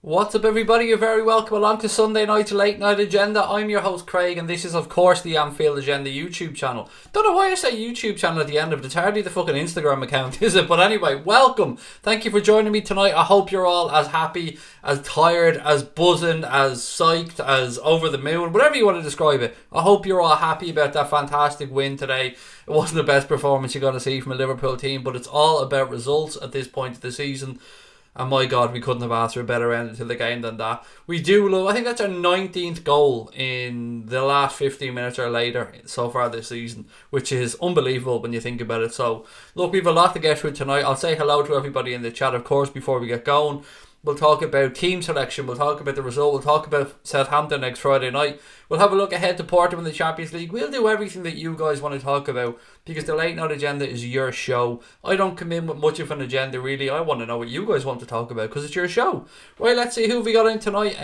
What's up, everybody? You're very welcome along to Sunday Night's Late Night Agenda. I'm your host Craig, and this is of course the Anfield Agenda YouTube channel. Don't know why I say YouTube channel at the end of it. It's hardly the fucking Instagram account, is it? But anyway, welcome. Thank you for joining me tonight. I hope you're all as happy, as tired, as buzzing, as psyched, as over the moon, whatever you want to describe it. I hope you're all happy about that fantastic win today. It wasn't the best performance you're going to see from a Liverpool team, but it's all about results at this point of the season. And my God, we couldn't have asked for a better end to the game than that. We do love, I think that's our 19th goal in the last 15 minutes or later so far this season, which is unbelievable when you think about it. So, look, we have a lot to get through tonight. I'll say hello to everybody in the chat, of course, before we get going. We'll talk about team selection. We'll talk about the result. We'll talk about Southampton next Friday night. We'll have a look ahead to Porto in the Champions League. We'll do everything that you guys want to talk about because the Late Night Agenda is your show. I don't come in with much of an agenda, really. I want to know what you guys want to talk about because it's your show. Right, let's see who have we got in tonight.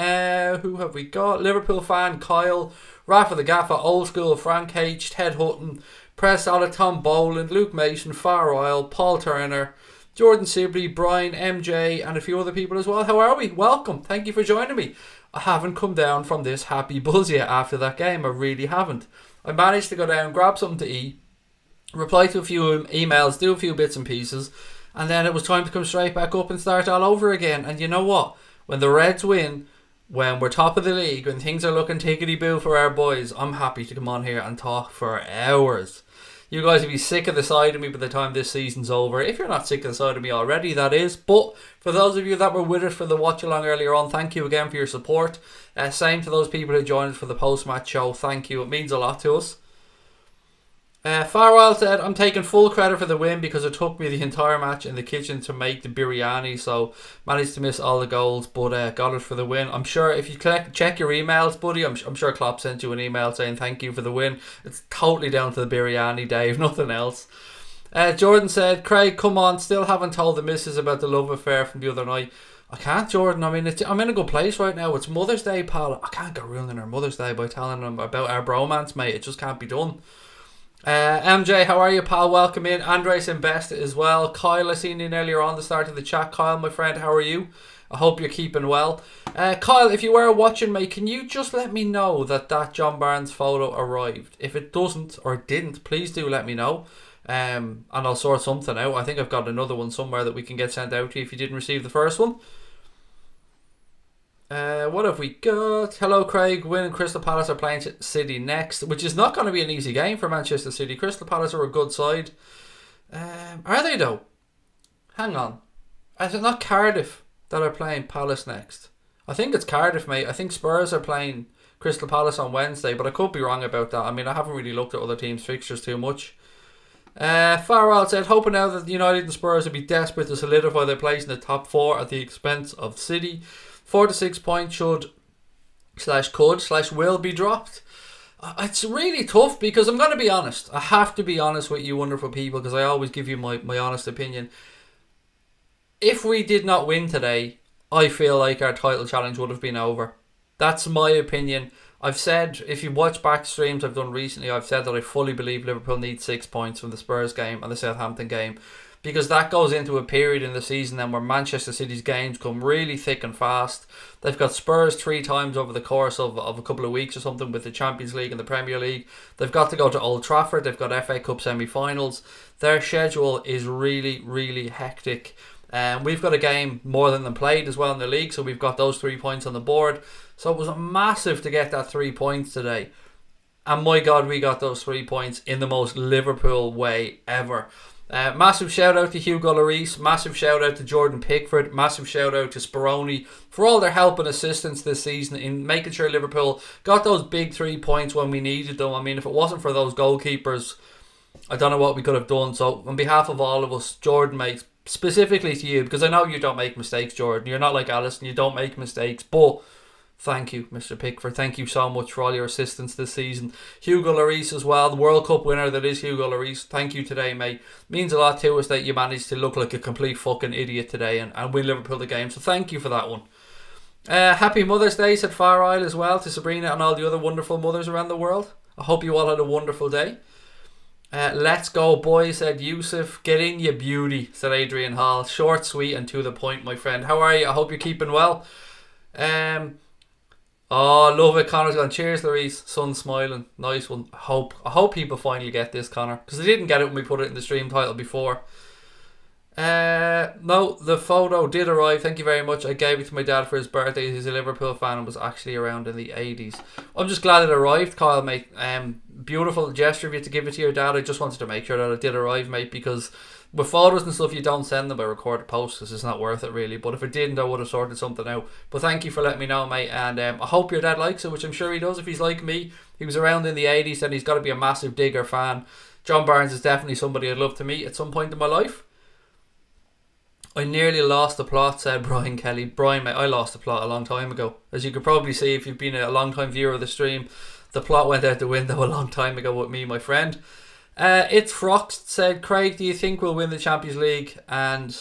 Who have we got? Liverpool fan Kyle, Rafa the Gaffer, Old School, Frank H, Ted Hutton, Press Solid, Tom Boland, Luke Mason, Far Isle, Paul Turner, Jordan Sibley, Brian, MJ, and a few other people as well. How are we? Welcome. Thank you for joining me. I haven't come down from this happy buzz yet after that game. I really haven't. I managed to go down, grab something to eat, reply to a few emails, do a few bits and pieces, and then it was time to come straight back up and start all over again. And you know what? When the Reds win, when we're top of the league, when things are looking tickety-boo for our boys, I'm happy to come on here and talk for hours. You guys will be sick of the side of me by the time this season's over. If you're not sick of the side of me already, that is. But for those of you that were with us for the watch along earlier on, thank you again for your support. Same to those people who joined us for the post-match show. Thank you. It means a lot to us. Farwell said, I'm taking full credit for the win because it took me the entire match in the kitchen to make the biryani, so managed to miss all the goals, but got it for the win. I'm sure if you check your emails, buddy, I'm sure Klopp sent you an email saying thank you for the win. It's totally down to the biryani, Dave, nothing else. Jordan said, Craig, come on, still haven't told the missus about the love affair from the other night. I can't, Jordan. I mean, I'm in a good place right now. It's Mother's Day, pal. I can't go ruining her Mother's Day by telling them about our bromance, mate. It just can't be done. MJ, how are you, pal? Welcome in. Andres and Best as well. Kyle, I seen you earlier on the start of the chat. Kyle, my friend, how are you? I hope you're keeping well. Kyle, if you were watching, mate, can you just let me know that John Barnes photo arrived? If it doesn't or didn't, please do let me know. And I'll sort something out. I think I've got another one somewhere that we can get sent out to you if you didn't receive the first one. What have we got? Hello, Craig. Win and Crystal Palace are playing City next, which is not going to be an easy game for Manchester City. Crystal Palace are a good side. Are they, though? Hang on. Is it not Cardiff that are playing Palace next? I think it's Cardiff, mate. I think Spurs are playing Crystal Palace on Wednesday, but I could be wrong about that. I mean, I haven't really looked at other teams' fixtures too much. Farwell said, hoping now that United and Spurs will be desperate to solidify their place in the top four at the expense of City. 4 to 6 points could/will be dropped. It's really tough because I'm going to be honest. I have to be honest with you wonderful people because I always give you my honest opinion. If we did not win today, I feel like our title challenge would have been over. That's my opinion. I've said, if you watch back streams I've done recently, I've said that I fully believe Liverpool need 6 points from the Spurs game and the Southampton game. Because that goes into a period in the season then where Manchester City's games come really thick and fast. They've got Spurs 3 times over the course of a couple of weeks or something with the Champions League and the Premier League. They've got to go to Old Trafford. They've got FA Cup semi-finals. Their schedule is really, really hectic. We've got a game more than them played as well in the league, so we've got those 3 points on the board. So it was massive to get that 3 points today. And my God, we got those 3 points in the most Liverpool way ever. Massive shout out to Hugo Lloris, massive shout out to Jordan Pickford, massive shout out to Speroni for all their help and assistance this season in making sure Liverpool got those big 3 points when we needed them. I mean, if it wasn't for those goalkeepers, I don't know what we could have done. So on behalf of all of us, Jordan, mate, specifically to you, because I know you don't make mistakes, Jordan, you're not like Alisson, you don't make mistakes, but thank you, Mr. Pickford. Thank you so much for all your assistance this season. Hugo Lloris as well, the World Cup winner that is Hugo Lloris. Thank you today, mate. Means a lot to us that you managed to look like a complete fucking idiot today and win Liverpool the game. So thank you for that one. Happy Mother's Day, said Far Isle as well, to Sabrina and all the other wonderful mothers around the world. I hope you all had a wonderful day. Let's go, boys, said Yusuf. Get in, you beauty, said Adrian Hall. Short, sweet, and to the point, my friend. How are you? I hope you're keeping well. Oh, love it. Connor's gone. Cheers, Louise. Sun smiling. Nice one. I hope people finally get this, Connor, because they didn't get it when we put it in the stream title before. No, the photo did arrive. Thank you very much. I gave it to my dad for his birthday. He's a Liverpool fan and was actually around in the 80s. I'm just glad it arrived, Kyle, mate. Beautiful gesture of you to give it to your dad. I just wanted to make sure that it did arrive, mate, because with photos and stuff, you don't send them by recorded post because it's not worth it, really. But if it didn't, I would have sorted something out. But thank you for letting me know, mate. And I hope your dad likes it, which I'm sure he does. If he's like me, he was around in the 80s, and he's got to be a massive Digger fan. John Barnes is definitely somebody I'd love to meet at some point in my life. I nearly lost the plot, said Brian Kelly. Brian, mate, I lost the plot a long time ago. As you could probably see if you've been a long time viewer of the stream, the plot went out the window a long time ago with me and my friend. It's Froxt said, Craig, do you think we'll win the Champions League? And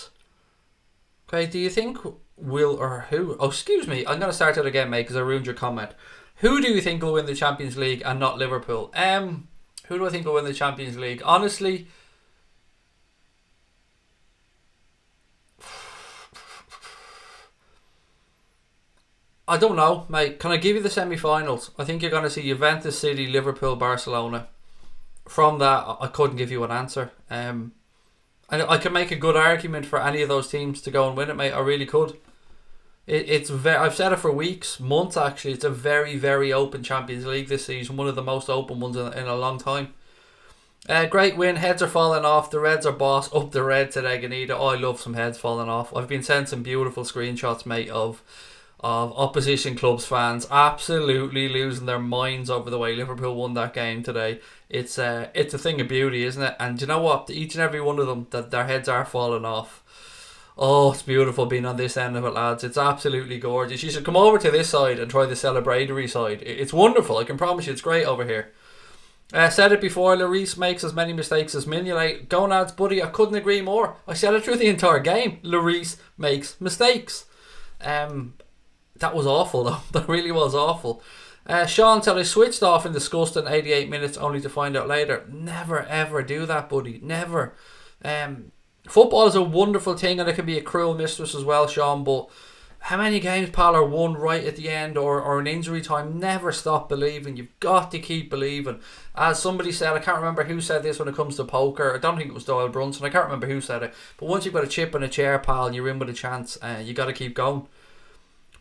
Craig, do you think will or who? Oh, excuse me, I'm going to start it again, mate, because I ruined your comment. Who do you think will win the Champions League and not Liverpool? Who do I think will win the Champions League? Honestly, I don't know, mate. Can I give you the semi-finals? I think you're going to see Juventus, City, Liverpool, Barcelona. From that, I couldn't give you an answer. I can make a good argument for any of those teams to go and win it, mate. I really could. I've said it for weeks, months actually. It's a very, very open Champions League this season. One of the most open ones in a long time. Great win. Heads are falling off. The Reds are boss. Up the Reds at Eganita. Oh, I love some heads falling off. I've been sent some beautiful screenshots, mate, of opposition clubs fans absolutely losing their minds over the way Liverpool won that game today. It's a thing of beauty, isn't it? And you know what? Each and every one of them, that their heads are falling off. Oh, it's beautiful being on this end of it, lads. It's absolutely gorgeous. You should come over to this side and try the celebratory side. It's wonderful. I can promise you it's great over here. Said it before, LLORIS makes as many mistakes as Mignolet. Gonads, buddy, I couldn't agree more. I said it through the entire game. LLORIS makes mistakes. That was awful, though. That really was awful. Sean said, I switched off in disgust in 88 minutes only to find out later. Never, ever do that, buddy. Never. Football is a wonderful thing, and it can be a cruel mistress as well, Sean, but how many games, pal, are won right at the end or in injury time? Never stop believing. You've got to keep believing. As somebody said, I can't remember who said this when it comes to poker. I don't think it was Doyle Brunson. I can't remember who said it. But once you've got a chip in a chair, pal, and you're in with a chance, you got to keep going.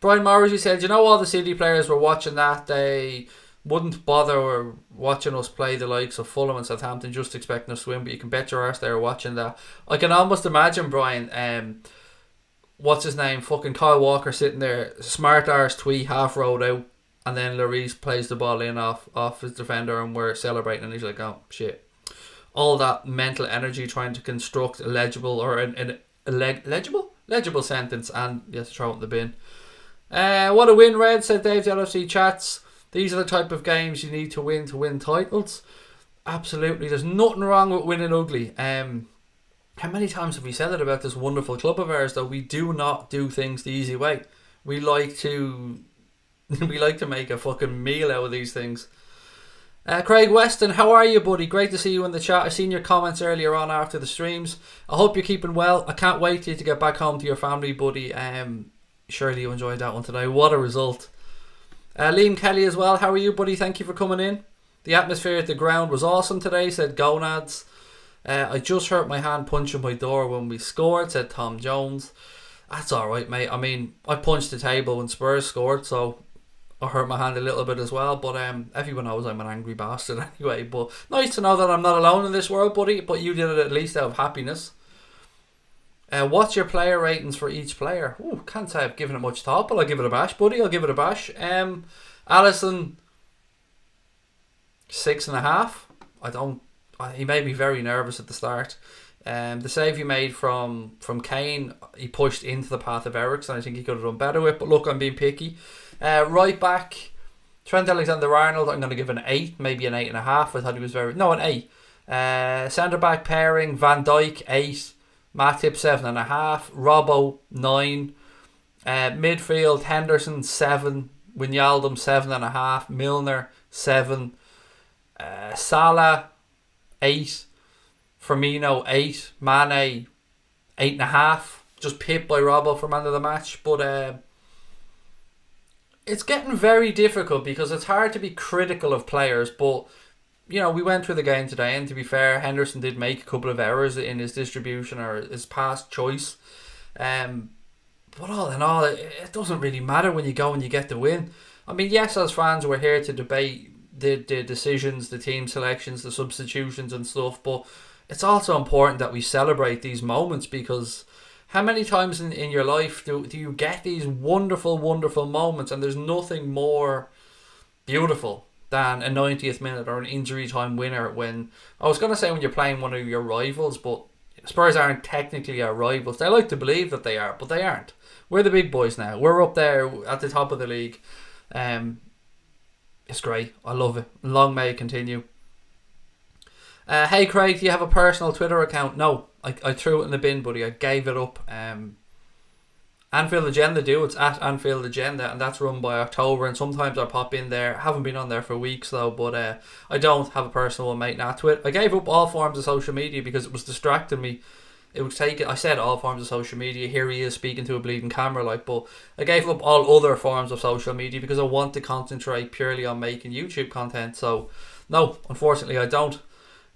Brian Morrissey said, you know, all the City players were watching that. They wouldn't bother watching us play the likes of Fulham and Southampton, just expecting us to win, but you can bet your arse they were watching that. I can almost imagine, Brian, what's his name, fucking Kyle Walker sitting there, smart arse tweet, half rolled out, and then LLORIS plays the ball in off his defender and we're celebrating, and he's like, oh shit. All that mental energy trying to construct a legible or legible sentence, and you have to throw it in the bin. What a win, Red, said Dave, the LFC chats. These are the type of games you need to win titles. Absolutely, there's nothing wrong with winning ugly. How many times have we said it about this wonderful club of ours, though? We do not do things the easy way. We like to make a fucking meal out of these things. Craig Weston, how are you, buddy? Great to see you in the chat. I've seen your comments earlier on after the streams. I hope you're keeping well. I can't wait for you to get back home to your family, buddy. Surely you enjoyed that one today. What a result. Liam Kelly as well. How are you, buddy? Thank you for coming in. The atmosphere at the ground was awesome today, said Gonads. I just hurt my hand punching my door when we scored, said Tom Jones. That's alright, mate. I mean, I punched the table when Spurs scored, so I hurt my hand a little bit as well. But everyone knows I'm an angry bastard anyway. But nice to know that I'm not alone in this world, buddy. But you did it at least out of happiness. What's your player ratings for each player? Ooh, can't say I've given it much thought, but I'll give it a bash, buddy. I'll give it a bash. Alisson, 6.5. He made me very nervous at the start. The save he made from Kane, he pushed into the path of Eriksen. I think he could have done better with, but look, I'm being picky. Right back, Trent Alexander-Arnold, I'm going to give an 8, maybe an 8.5. I thought he was an 8. Centre back pairing, Van Dijk, 8. Matip, 7.5. Robbo, 9. Midfield, Henderson, 7. Wijnaldum, 7.5. Milner, 7. Salah, 8. Firmino, 8. Mane, 8.5. Just pipped by Robbo for man of the match. But It's getting very difficult because it's hard to be critical of players, but we went through the game today, and to be fair, Henderson did make a couple of errors in his distribution or his pass choice. But all in all, it doesn't really matter when you go and you get the win. I mean, yes, as fans, we're here to debate the decisions, the team selections, the substitutions and stuff, but it's also important that we celebrate these moments, because how many times in your life do you get these wonderful, wonderful moments, and there's nothing more beautiful than a 90th minute or an injury time winner when, I was going to say when you're playing one of your rivals, but Spurs aren't technically our rivals. They like to believe that they are, but they aren't. We're the big boys now. We're up there at the top of the league. It's great. I love it. Long may it continue. Hey Craig, do you have a personal Twitter account? No, I threw it in the bin, buddy. I gave it up. Anfield Agenda do. It's at Anfield Agenda, and that's run by October, and sometimes I pop in there. I haven't been on there for weeks though, but I don't have a personal one, mate. I gave up all forms of social media because it was distracting me. It was taking, I said all forms of social media, here he is speaking to a bleeding camera, but I gave up all other forms of social media because I want to concentrate purely on making YouTube content. So no, unfortunately I don't.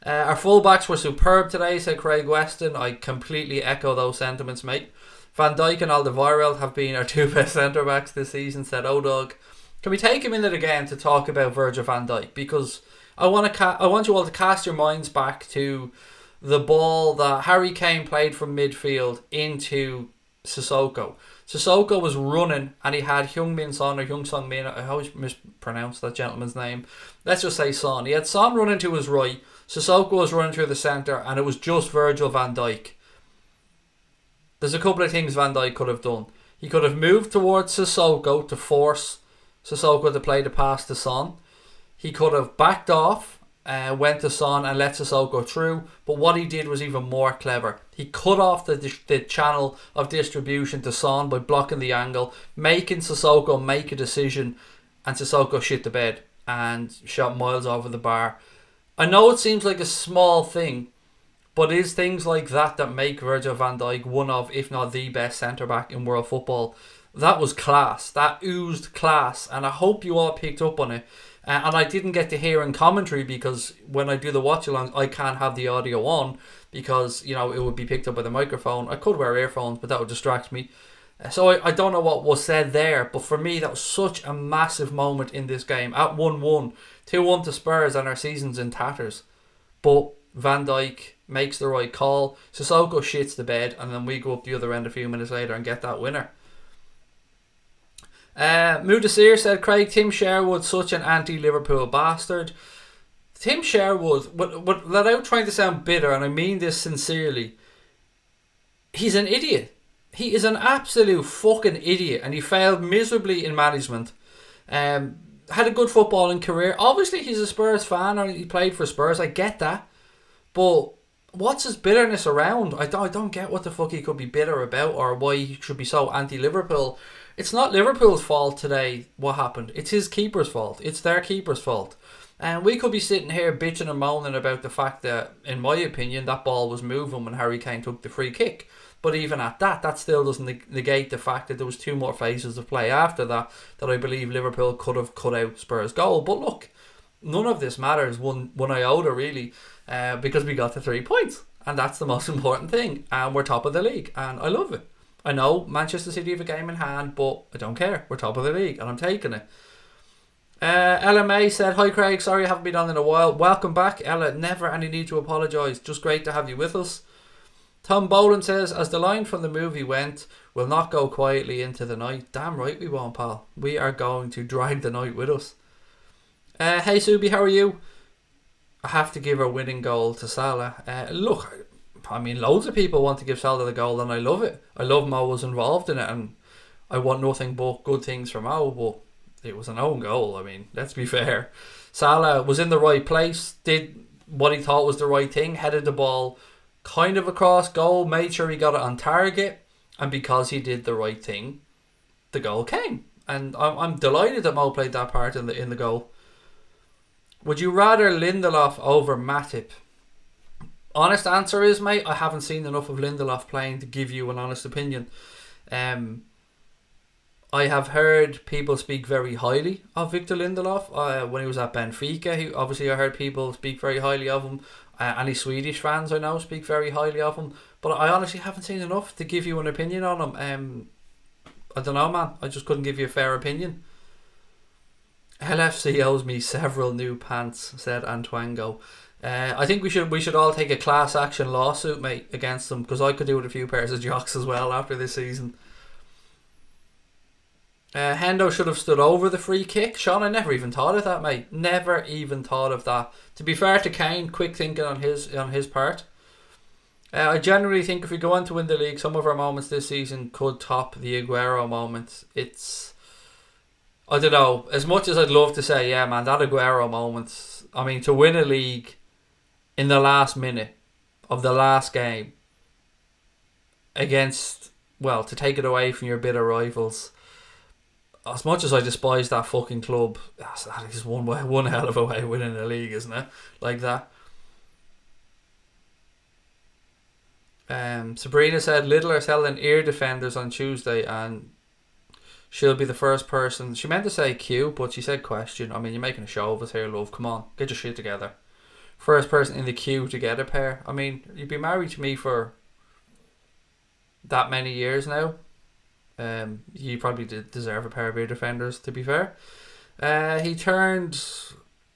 Our fullbacks were superb today, said Craig Weston. I completely echo those sentiments, mate. Van Dijk and Alderweireld have been our two best centre backs this season, said Odog. Can we take a minute again to talk about Virgil van Dijk? Because I want you all to cast your minds back to the ball that Harry Kane played from midfield into Sissoko. Sissoko was running, and he had Heung-min Son or Heung-sung Min. I always mispronounce that gentleman's name. Let's just say Son. He had Son running to his right, Sissoko was running through the centre, and it was just Virgil van Dijk. There's a couple of things Van Dijk could have done. He could have moved towards Sissoko to force Sissoko to play the pass to Son. He could have backed off, went to Son and let Sissoko through. But what he did was even more clever. He cut off the channel of distribution to Son by blocking the angle, making Sissoko make a decision, and Sissoko shit the bed and shot miles over the bar. I know it seems like a small thing, but it is things like that make Virgil van Dijk one of, if not the best centre-back in world football. That was class. That oozed class. And I hope you all picked up on it. And I didn't get to hear in commentary because when I do the watch-along, I can't have the audio on because, it would be picked up by the microphone. I could wear earphones, but that would distract me. So I don't know what was said there. But for me, that was such a massive moment in this game. At 1-1, 2-1 to Spurs, and our season's in tatters. But Van Dijk makes the right call. Sissoko shits the bed, and then we go up the other end a few minutes later and get that winner. Mudasir said, Craig, Tim Sherwood, such an anti-Liverpool bastard. Tim Sherwood, without trying to sound bitter, and I mean this sincerely, he's an idiot. He is an absolute fucking idiot, and he failed miserably in management. Had a good footballing career. Obviously, he's a Spurs fan, and he played for Spurs. I get that. But what's his bitterness around? I don't get what the fuck he could be bitter about, or why he should be so anti-Liverpool. It's not Liverpool's fault today what happened. It's his keeper's fault. It's their keeper's fault. And we could be sitting here bitching and moaning about the fact that, in my opinion, that ball was moving when Harry Kane took the free kick. But even at that still doesn't negate the fact that there was two more phases of play after that I believe Liverpool could have cut out Spurs' goal. But look, none of this matters one iota really, because we got the 3 points. And that's the most important thing. And we're top of the league. And I love it. I know Manchester City have a game in hand, but I don't care. We're top of the league and I'm taking it. LMA said, hi Craig, sorry I haven't been on in a while. Welcome back, Ella. Never any need to apologise. Just great to have you with us. Tom Boland says, as the line from the movie went, we'll not go quietly into the night. Damn right we won't, pal. We are going to drag the night with us. Hey Subi, how are you? I have to give a winning goal to Salah. Look, I mean, loads of people want to give Salah the goal, and I love it. I love Mo was involved in it, and I want nothing but good things from Mo, but it was an own goal. I mean, let's be fair. Salah was in the right place, did what he thought was the right thing, headed the ball kind of across goal, made sure he got it on target, and because he did the right thing, the goal came. And I'm delighted that Mo played that part in the goal. Would you rather Lindelof over Matip? Honest answer is, mate, I haven't seen enough of Lindelof playing to give you an honest opinion. I have heard people speak very highly of Victor Lindelof when he was at Benfica. Obviously, I heard people speak very highly of him. Any Swedish fans I know speak very highly of him. But I honestly haven't seen enough to give you an opinion on him. I don't know, man. I just couldn't give you a fair opinion. LFC owes me several new pants, said Antoango. I think we should all take a class action lawsuit, mate, against them, because I could do with a few pairs of jocks as well after this season. Hendo should have stood over the free kick. Sean, I never even thought of that, mate. Never even thought of that. To be fair to Kane, quick thinking on his part. I generally think if we go on to win the league, some of our moments this season could top the Aguero moment. It's, I don't know, as much as I'd love to say, yeah, man, that Aguero moment, I mean, to win a league in the last minute of the last game against, well, to take it away from your bitter rivals, as much as I despise that fucking club, that is one hell of a way of winning a league, isn't it? Like that. Sabrina said Lidl are selling ear defenders on Tuesday and she'll be the first person. She meant to say Q, but she said question. I mean, you're making a show of us here, love. Come on, get your shit together. First person in the queue to get a pair. I mean, you've been married to me for that many years now. You probably did deserve a pair of ear defenders, to be fair. He turned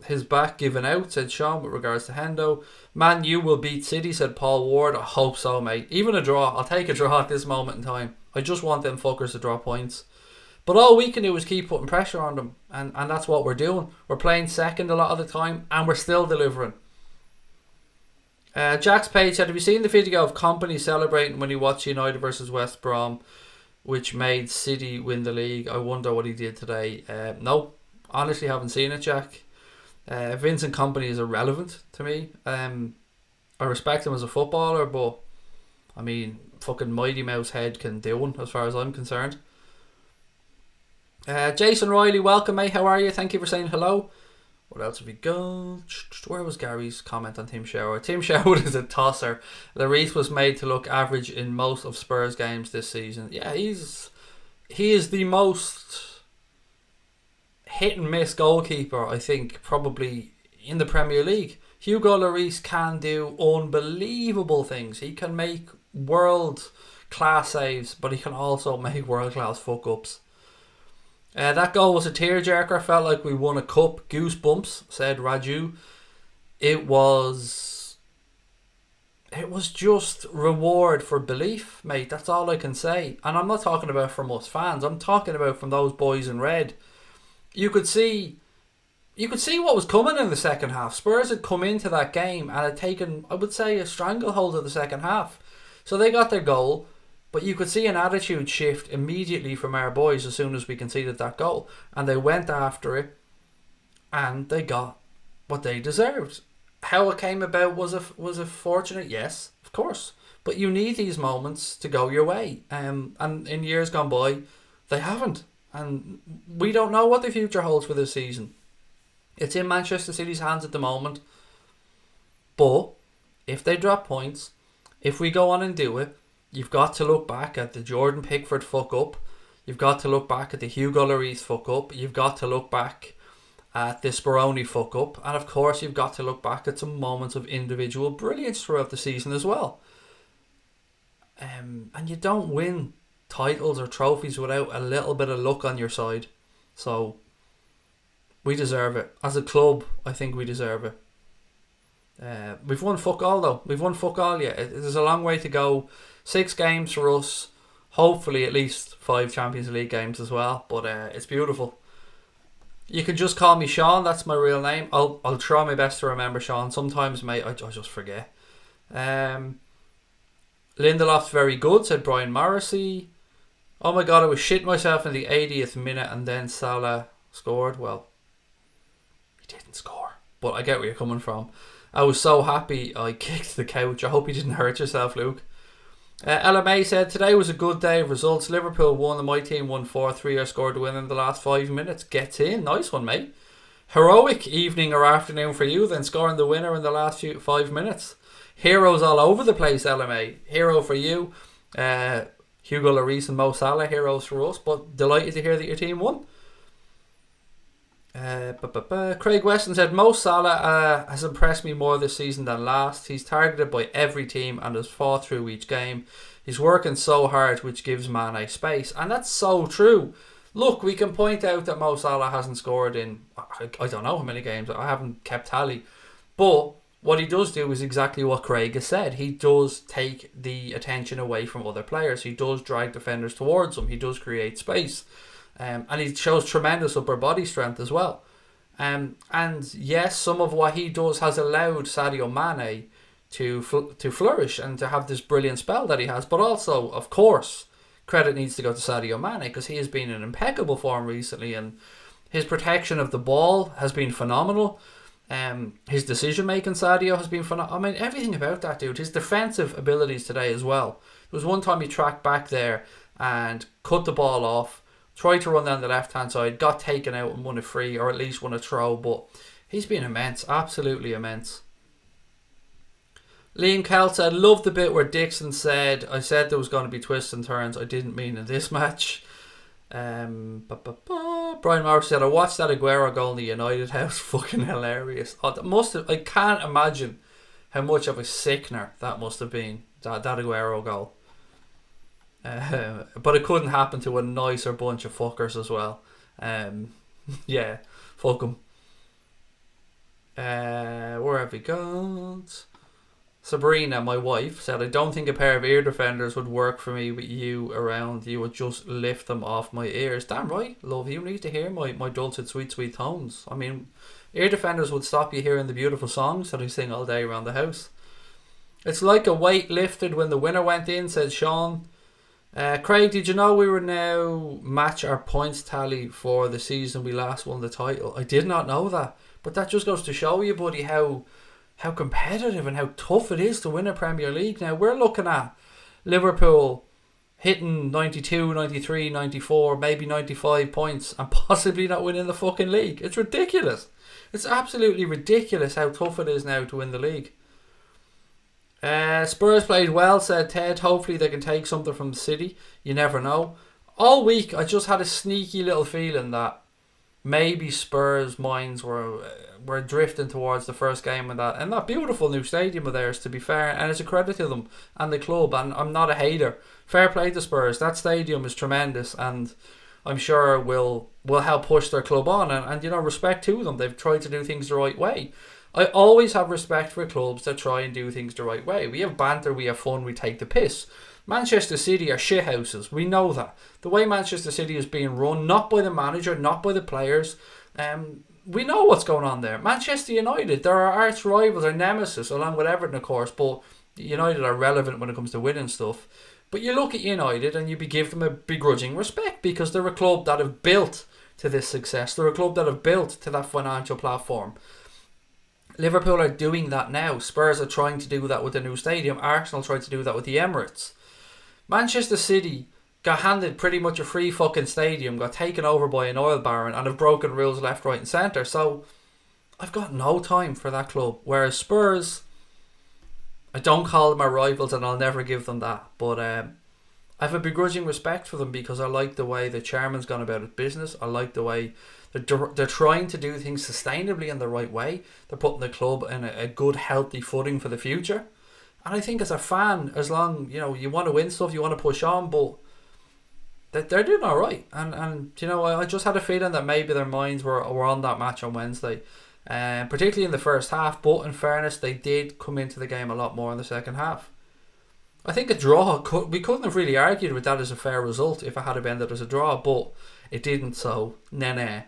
his back given out, said Sean, with regards to Hendo. Man U will beat City, said Paul Ward. I hope so, mate. Even a draw. I'll take a draw at this moment in time. I just want them fuckers to draw points. But all we can do is keep putting pressure on them. And that's what we're doing. We're playing second a lot of the time and we're still delivering. Jack's page said, have you seen the video of Company celebrating when he watched United versus West Brom, which made City win the league? I wonder what he did today. No, honestly haven't seen it, Jack. Vincent Kompany is irrelevant to me. I respect him as a footballer, but I mean, fucking Mighty Mouse head can do one as far as I'm concerned. Jason Riley, welcome, mate. How are you? Thank you for saying hello. What else have we got? Where was Gary's comment on Tim Sherwood? Tim Sherwood is a tosser. LLORIS was made to look average in most of Spurs games this season. Yeah, he is the most hit and miss goalkeeper, I think, probably in the Premier League. Hugo Lloris can do unbelievable things. He can make world class saves, but he can also make world class fuck ups. That goal was a tearjerker. Felt like we won a cup. Goosebumps, said Raju. It was just reward for belief, mate. That's all I can say. And I'm not talking about from us fans. I'm talking about from those boys in red. You could see what was coming in the second half. Spurs had come into that game and had taken, I would say, a stranglehold of the second half. So they got their goal, but you could see an attitude shift immediately from our boys as soon as we conceded that goal. And they went after it and they got what they deserved. How it came about was it fortunate? Yes, of course. But you need these moments to go your way. And in years gone by, they haven't. And we don't know what the future holds for this season. It's in Manchester City's hands at the moment. But if they drop points, if we go on and do it, you've got to look back at the Jordan Pickford fuck up. You've got to look back at the Hugo Lloris fuck up. You've got to look back at the Speroni fuck up. And of course you've got to look back at some moments of individual brilliance throughout the season as well. And you don't win titles or trophies without a little bit of luck on your side. So we deserve it. As a club, I think we deserve it. We've won fuck all though. We've won fuck all yet. There's a long way to go. 6 games for us. Hopefully at least 5 Champions League games as well. But it's beautiful. You can just call me Sean. That's my real name. I'll try my best to remember Sean. Sometimes, mate, I just forget. Lindelof's very good, said Brian Morrissey. Oh my god, I was shitting myself in the 80th minute and then Salah scored. Well, he didn't score, but I get where you're coming from. I was so happy I kicked the couch. I hope you didn't hurt yourself, Luke. LMA said, today was a good day of results. Liverpool won and my team won 4-3. I scored the win in the last 5 minutes. Gets in. Nice one, mate. Heroic evening or afternoon for you, then scoring the winner in the last 5 minutes. Heroes all over the place, LMA. Hero for you. Hugo Lloris and Mo Salah, heroes for us, but delighted to hear that your team won. Craig Weston said, Mo Salah has impressed me more this season than last. He's targeted by every team and has fought through each game. He's working so hard, which gives Mane space. And that's so true. Look, we can point out that Mo Salah hasn't scored in, I don't know how many games. I haven't kept tally. But what he does do is exactly what Craig has said. He does take the attention away from other players. He does drag defenders towards him. He does create space. And he shows tremendous upper body strength as well. And yes, some of what he does has allowed Sadio Mane to flourish and to have this brilliant spell that he has. But also, of course, credit needs to go to Sadio Mane because he has been in impeccable form recently, and his protection of the ball has been phenomenal. His decision making, Sadio, has been phenomenal. I mean, everything about that dude. His defensive abilities today as well. There was one time he tracked back there and cut the ball off, tried to run down the left hand side, got taken out and won a free, or at least won a throw. But he's been immense, absolutely immense. Liam Kell said, love the bit where Dixon said, I said there was going to be twists and turns. I didn't mean in this match. Brian Morris said, I watched that Aguero goal in the United house. Fucking hilarious. I can't imagine how much of a sickener that must have been, that Aguero goal. But it couldn't happen to a nicer bunch of fuckers as well. Yeah, fuck them. Where have we got? Sabrina, my wife, said, I don't think a pair of ear defenders would work for me with you around. You would just lift them off my ears. Damn right, love. You need to hear my dulcet, sweet, sweet tones. I mean, ear defenders would stop you hearing the beautiful songs that I sing all day around the house. It's like a weight lifted when the winner went in, said Sean. Craig, did you know we will now match our points tally for the season we last won the title? I did not know that. But that just goes to show you, buddy, how competitive and how tough it is to win a Premier League. Now, we're looking at Liverpool hitting 92, 93, 94, maybe 95 points and possibly not winning the fucking league. It's ridiculous. It's absolutely ridiculous how tough it is now to win the league. Spurs played well, said Ted. Hopefully they can take something from the City. You never know. All week I just had a sneaky little feeling that maybe Spurs' minds were drifting towards the first game in that beautiful new stadium of theirs, to be fair, and it's a credit to them and the club, and I'm not a hater. Fair play to Spurs. That stadium is tremendous, and I'm sure will help push their club on, and you know, respect to them. They've tried to do things the right way. I always have respect for clubs that try and do things the right way. We have banter, we have fun, we take the piss. Manchester City are shithouses. We know that. The way Manchester City is being run, not by the manager, not by the players, we know what's going on there. Manchester United, they're our arch rivals, our nemesis, along with Everton, of course, but United are relevant when it comes to winning stuff. But you look at United and you give them a begrudging respect because they're a club that have built to this success. They're a club that have built to that financial platform. Liverpool are doing that now. Spurs are trying to do that with the new stadium. Arsenal tried to do that with the Emirates. Manchester City got handed pretty much a free fucking stadium, got taken over by an oil baron, and have broken rules left, right and centre. So I've got no time for that club. Whereas Spurs, I don't call them our rivals and I'll never give them that. But I have a begrudging respect for them because I like the way the chairman's gone about his business. I like the way they're trying to do things sustainably in the right way. They're putting the club in a good, healthy footing for the future. And I think as a fan, as long, you want to win stuff, you want to push on, but they're doing all right. And I just had a feeling that maybe their minds were on that match on Wednesday, particularly in the first half. But in fairness, they did come into the game a lot more in the second half. I think a draw, we couldn't have really argued with that as a fair result if it had ended as a draw, but it didn't, so nah.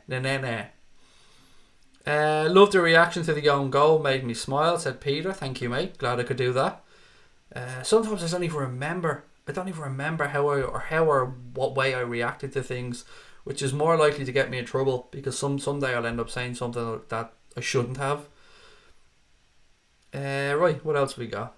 Loved the reaction to the own goal, made me smile, said Peter. Thank you, mate. Glad I could do that. Sometimes I don't even remember how or what way I reacted to things, which is more likely to get me in trouble because someday I'll end up saying something that I shouldn't have. Right, what else we got?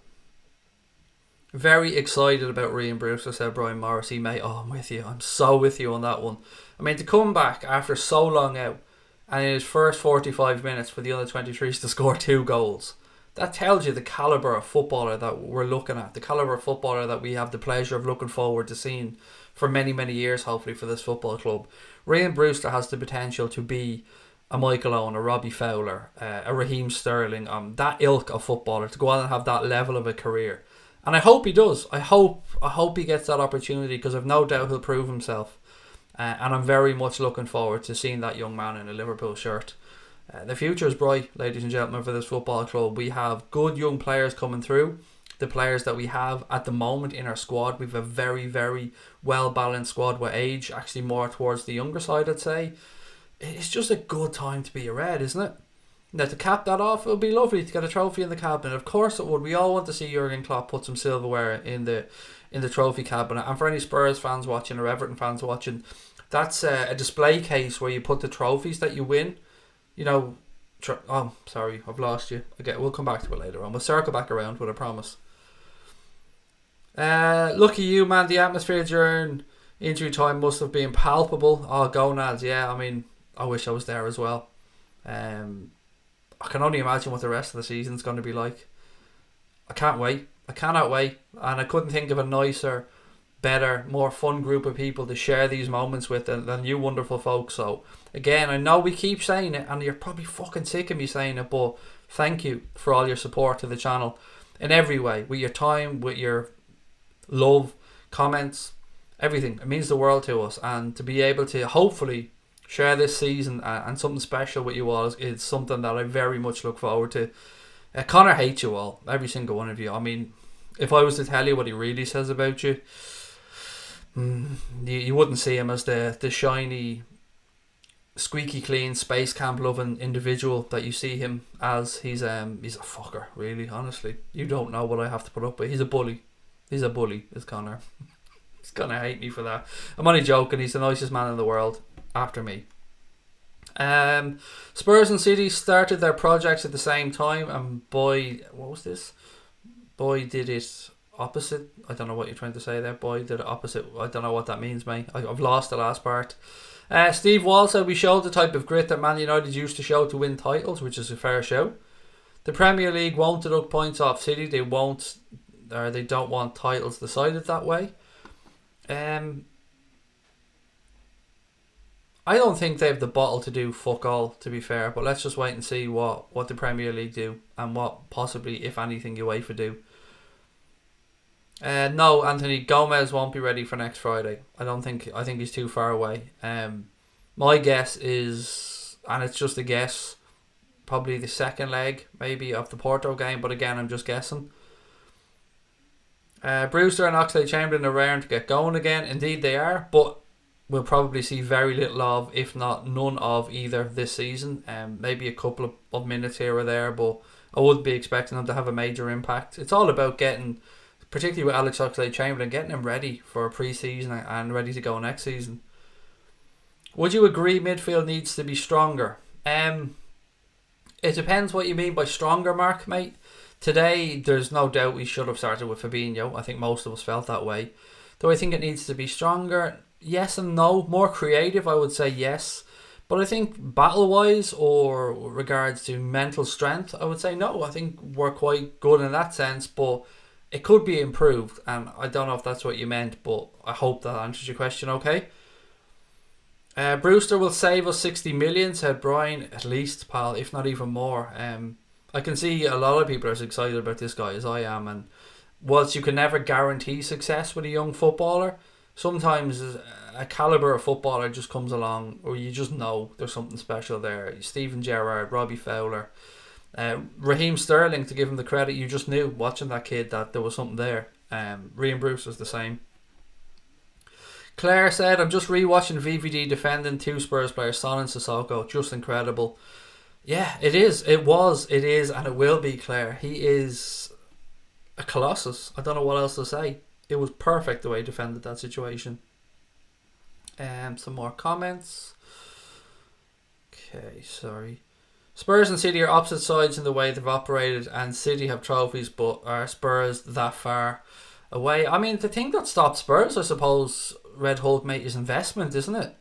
Very excited about Ryan Brewster, said Brian Morrissey, mate. Oh, I'm with you. I'm so with you on that one. I mean, to come back after so long out and in his first 45 minutes for the under-23s to score 2 goals, that tells you the calibre of footballer that we're looking at, the calibre of footballer that we have the pleasure of looking forward to seeing for many, many years, hopefully, for this football club. Ryan Brewster has the potential to be a Michael Owen, a Robbie Fowler, a Raheem Sterling, that ilk of footballer, to go on and have that level of a career. And I hope he does. I hope he gets that opportunity, because I've no doubt he'll prove himself. And I'm very much looking forward to seeing that young man in a Liverpool shirt. The future is bright, ladies and gentlemen, for this football club. We have good young players coming through. The players that we have at the moment in our squad, we've a very, very well-balanced squad with age, actually more towards the younger side, I'd say. It's just a good time to be a Red, isn't it? Now, to cap that off, it would be lovely to get a trophy in the cabinet. Of course it would. We all want to see Jurgen Klopp put some silverware in the trophy cabinet. And for any Spurs fans watching or Everton fans watching, that's a display case where you put the trophies that you win. You know, oh, sorry, I've lost you. Okay, we'll come back to it later on. We'll circle back around, but I promise. Lucky you, man. The atmosphere during injury time must have been palpable. Oh, gonads, yeah. I mean, I wish I was there as well. I can only imagine what the rest of the season's going to be like. I can't wait. I cannot wait. And I couldn't think of a nicer, better, more fun group of people to share these moments with than you wonderful folks. So, again, I know we keep saying it, and you're probably fucking sick of me saying it, but thank you for all your support to the channel in every way. With your time, with your love, comments, everything. It means the world to us. And to be able to hopefully share this season and something special with you all is something that I very much look forward to. Connor hates you all, every single one of you. I mean, if I was to tell you what he really says about you, you wouldn't see him as the shiny, squeaky clean, space camp loving individual that you see him as. He's a fucker, really, honestly. You don't know what I have to put up with. He's a bully. He's a bully, is Connor. He's gonna hate me for that. I'm only joking. He's the nicest man in the world after me. Spurs and City started their projects at the same time, and boy, what was this? Boy did it opposite. I don't know what you're trying to say there. Boy did it opposite. I don't know what that means, mate. I've lost the last part. Steve Wall said we showed the type of grit that Man United used to show to win titles, which is a fair show. The Premier League won't deduct points off City. They won't, or they don't want titles decided that way. I don't think they have the bottle to do fuck all, to be fair, but let's just wait and see what the Premier League do and what possibly, if anything, UEFA do. No, Anthony, Gomez won't be ready for next Friday. I think he's too far away. My guess is, and it's just a guess, probably the second leg maybe of the Porto game, but again, I'm just guessing. Brewster and Oxlade-Chamberlain are raring to get going again. Indeed they are, but we'll probably see very little of, if not none of, either this season. Maybe a couple of minutes here or there, but I wouldn't be expecting them to have a major impact. It's all about getting, particularly with Alex Oxlade-Chamberlain, getting him ready for a pre-season and ready to go next season. Would you agree midfield needs to be stronger? It depends what you mean by stronger, Mark, mate. Today, there's no doubt we should have started with Fabinho. I think most of us felt that way. Do I think it needs to be stronger? Yes and no. More creative, I would say yes. But I think battle-wise or regards to mental strength, I would say no. I think we're quite good in that sense, but it could be improved. And I don't know if that's what you meant, but I hope that answers your question okay. Brewster will save us 60 million, said Brian. At least, pal, if not even more. I can see a lot of people are as excited about this guy as I am, and whilst you can never guarantee success with a young footballer, sometimes a calibre of footballer just comes along or you just know there's something special there. Steven Gerrard, Robbie Fowler, Raheem Sterling, to give him the credit, you just knew watching that kid that there was something there. Ryan Brewster's the same. Claire said, I'm just rewatching VVD defending two Spurs players, Son and Sissoko. Just incredible. Yeah, it is. It was, it is, and it will be, Claire. He is a colossus. I don't know what else to say. It was perfect the way he defended that situation. Some more comments. Okay, sorry. Spurs and City are opposite sides in the way they've operated, and City have trophies, but are Spurs that far away? I mean, the thing that stopped Spurs, I suppose, Red Hulk, mate, is investment, isn't it?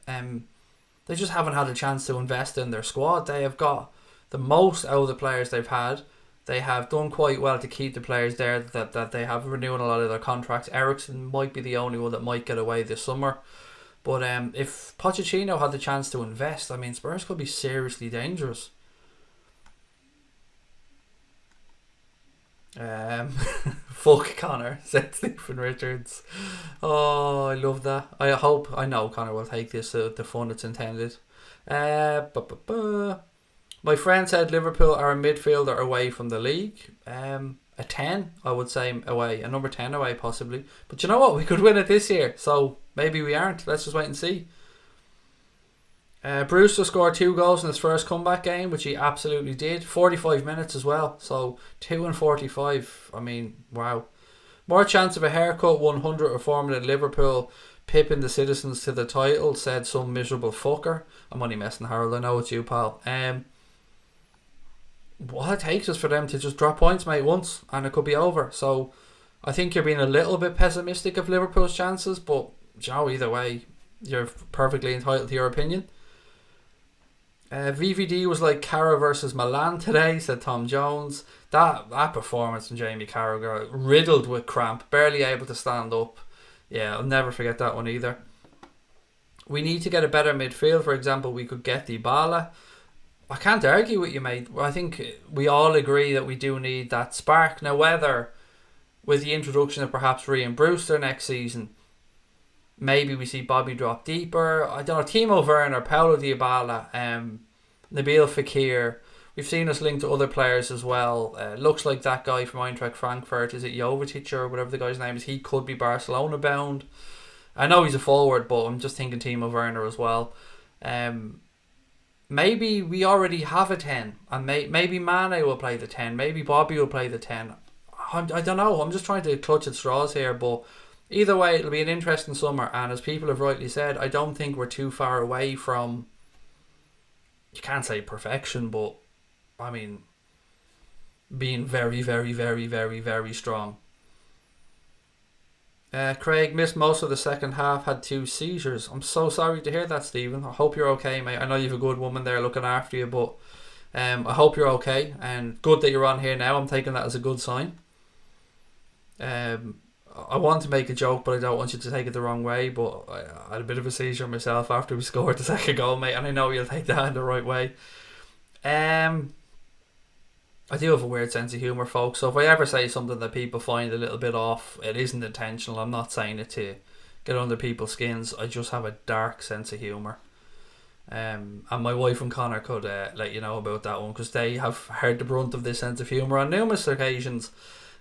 They just haven't had a chance to invest in their squad. They have got the most out of the players they've had, They have done quite well to keep the players there that they have renewing a lot of their contracts. Eriksen might be the only one that might get away this summer. But if Pochettino had the chance to invest, I mean, Spurs could be seriously dangerous. Fuck Connor, said Stephen Richards. Oh, I love that. I know Connor will take this the fun it's intended. My friend said Liverpool are a midfielder away from the league. A 10, I would say, away. A number 10 away, possibly. But you know what? We could win it this year. So maybe we aren't. Let's just wait and see. Brewster scored 2 goals in his first comeback game, which he absolutely did. 45 minutes as well. So 2 and 45. I mean, wow. More chance of a haircut, 100 reforming at Liverpool. Pipping the citizens to the title, said some miserable fucker. I'm only messing, Harold. I know it's you, pal. What it takes is for them to just drop points, mate, once, and it could be over. So I think you're being a little bit pessimistic of Liverpool's chances, but you know, either way, you're perfectly entitled to your opinion. VVD was like Carrow versus Milan today, said Tom Jones. That performance from Jamie Carragher, riddled with cramp, barely able to stand up. Yeah, I'll never forget that one either. We need to get a better midfield. For example, we could get Dybala. I can't argue with you, mate. I think we all agree that we do need that spark. Now, whether with the introduction of perhaps Ryan Brewster next season, maybe we see Bobby drop deeper. I don't know. Timo Werner, Paulo Dybala, Nabil Fekir. We've seen us linked to other players as well. Looks like that guy from Eintracht Frankfurt, is it Jovetic or whatever the guy's name is? He could be Barcelona bound. I know he's a forward, but I'm just thinking Timo Werner as well. Maybe we already have a 10, and maybe Mane will play the 10, maybe Bobby will play the 10. I don't know, I'm just trying to clutch at straws here, but either way, it'll be an interesting summer, and as people have rightly said, I don't think we're too far away from, you can't say perfection, but I mean, being very, very, very, very, very strong. Craig missed most of the second half, had 2 seizures. I'm so sorry to hear that, Stephen. I hope you're okay, mate. I know you've a good woman there looking after you, but I hope you're okay. And good that you're on here now. I'm taking that as a good sign. I want to make a joke, but I don't want you to take it the wrong way. But I had a bit of a seizure myself after we scored the second goal, mate. And I know you'll take that in the right way. I do have a weird sense of humour, folks, so if I ever say something that people find a little bit off, it isn't intentional. I'm not saying it to get under people's skins. I just have a dark sense of humour. And my wife and Connor could let you know about that one, because they have heard the brunt of this sense of humour on numerous occasions.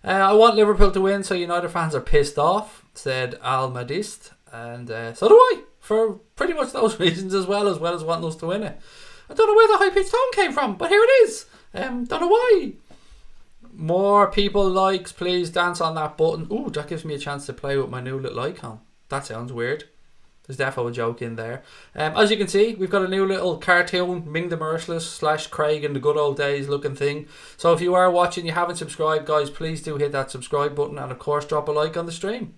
I want Liverpool to win, so United fans are pissed off, said Al Madist, and so do I, for pretty much those reasons as well as wanting us to win it. I don't know where the high-pitched tone came from, but here it is. Don't know why. More people likes, please dance on that button. Ooh, that gives me a chance to play with my new little icon. That sounds weird. There's definitely a joke in there. As you can see, we've got a new little cartoon, Ming the Merciless / Craig in the good old days looking thing. So if you are watching, you haven't subscribed, guys, please do hit that subscribe button, and of course drop a like on the stream.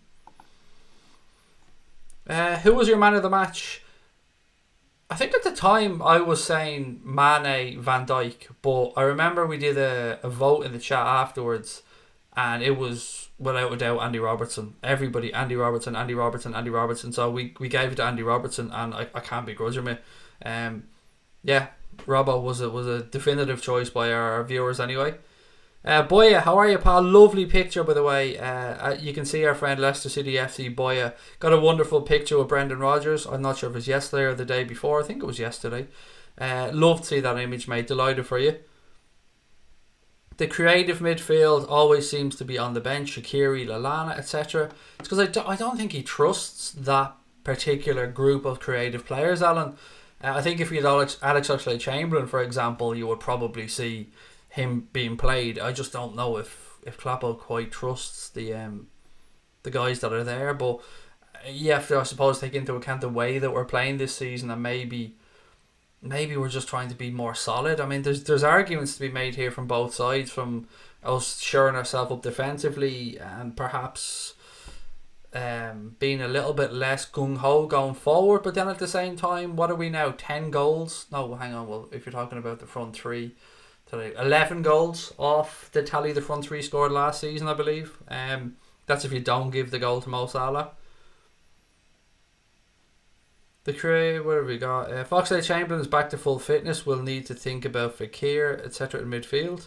Who was your man of the match? I think at the time I was saying Mane, Van Dijk, but I remember we did a vote in the chat afterwards, and it was without a doubt Andy Robertson. Everybody, Andy Robertson. So we gave it to Andy Robertson, and I can't begrudge him it. Yeah, Robbo was a definitive choice by our viewers anyway. Boya, how are you, pal? Lovely picture, by the way. You can see our friend Leicester City FC Boya got a wonderful picture with Brendan Rodgers. I'm not sure if it was yesterday or the day before. I think it was yesterday. Love to see that image, mate. Delighted for you. The creative midfield always seems to be on the bench. Shaqiri, Lallana, etc. It's because I don't think he trusts that particular group of creative players, Alan. I think if you had Alex Oxlade-Chamberlain, for example, you would probably see him being played. I just don't know if Kloppo quite trusts the guys that are there, but you have to, I suppose, take into account the way that we're playing this season, and maybe we're just trying to be more solid. I mean, there's arguments to be made here from both sides, from us shoring ourselves up defensively and perhaps being a little bit less gung-ho going forward, but then at the same time, what are we now, 10 goals? No, hang on, well, if you're talking about the front three, today. 11 goals off the tally the front three scored last season, I believe. That's if you don't give the goal to Mo Salah. The crew, what have we got? Oxlade-Chamberlain is back to full fitness. We'll need to think about Fixture, etc. in midfield.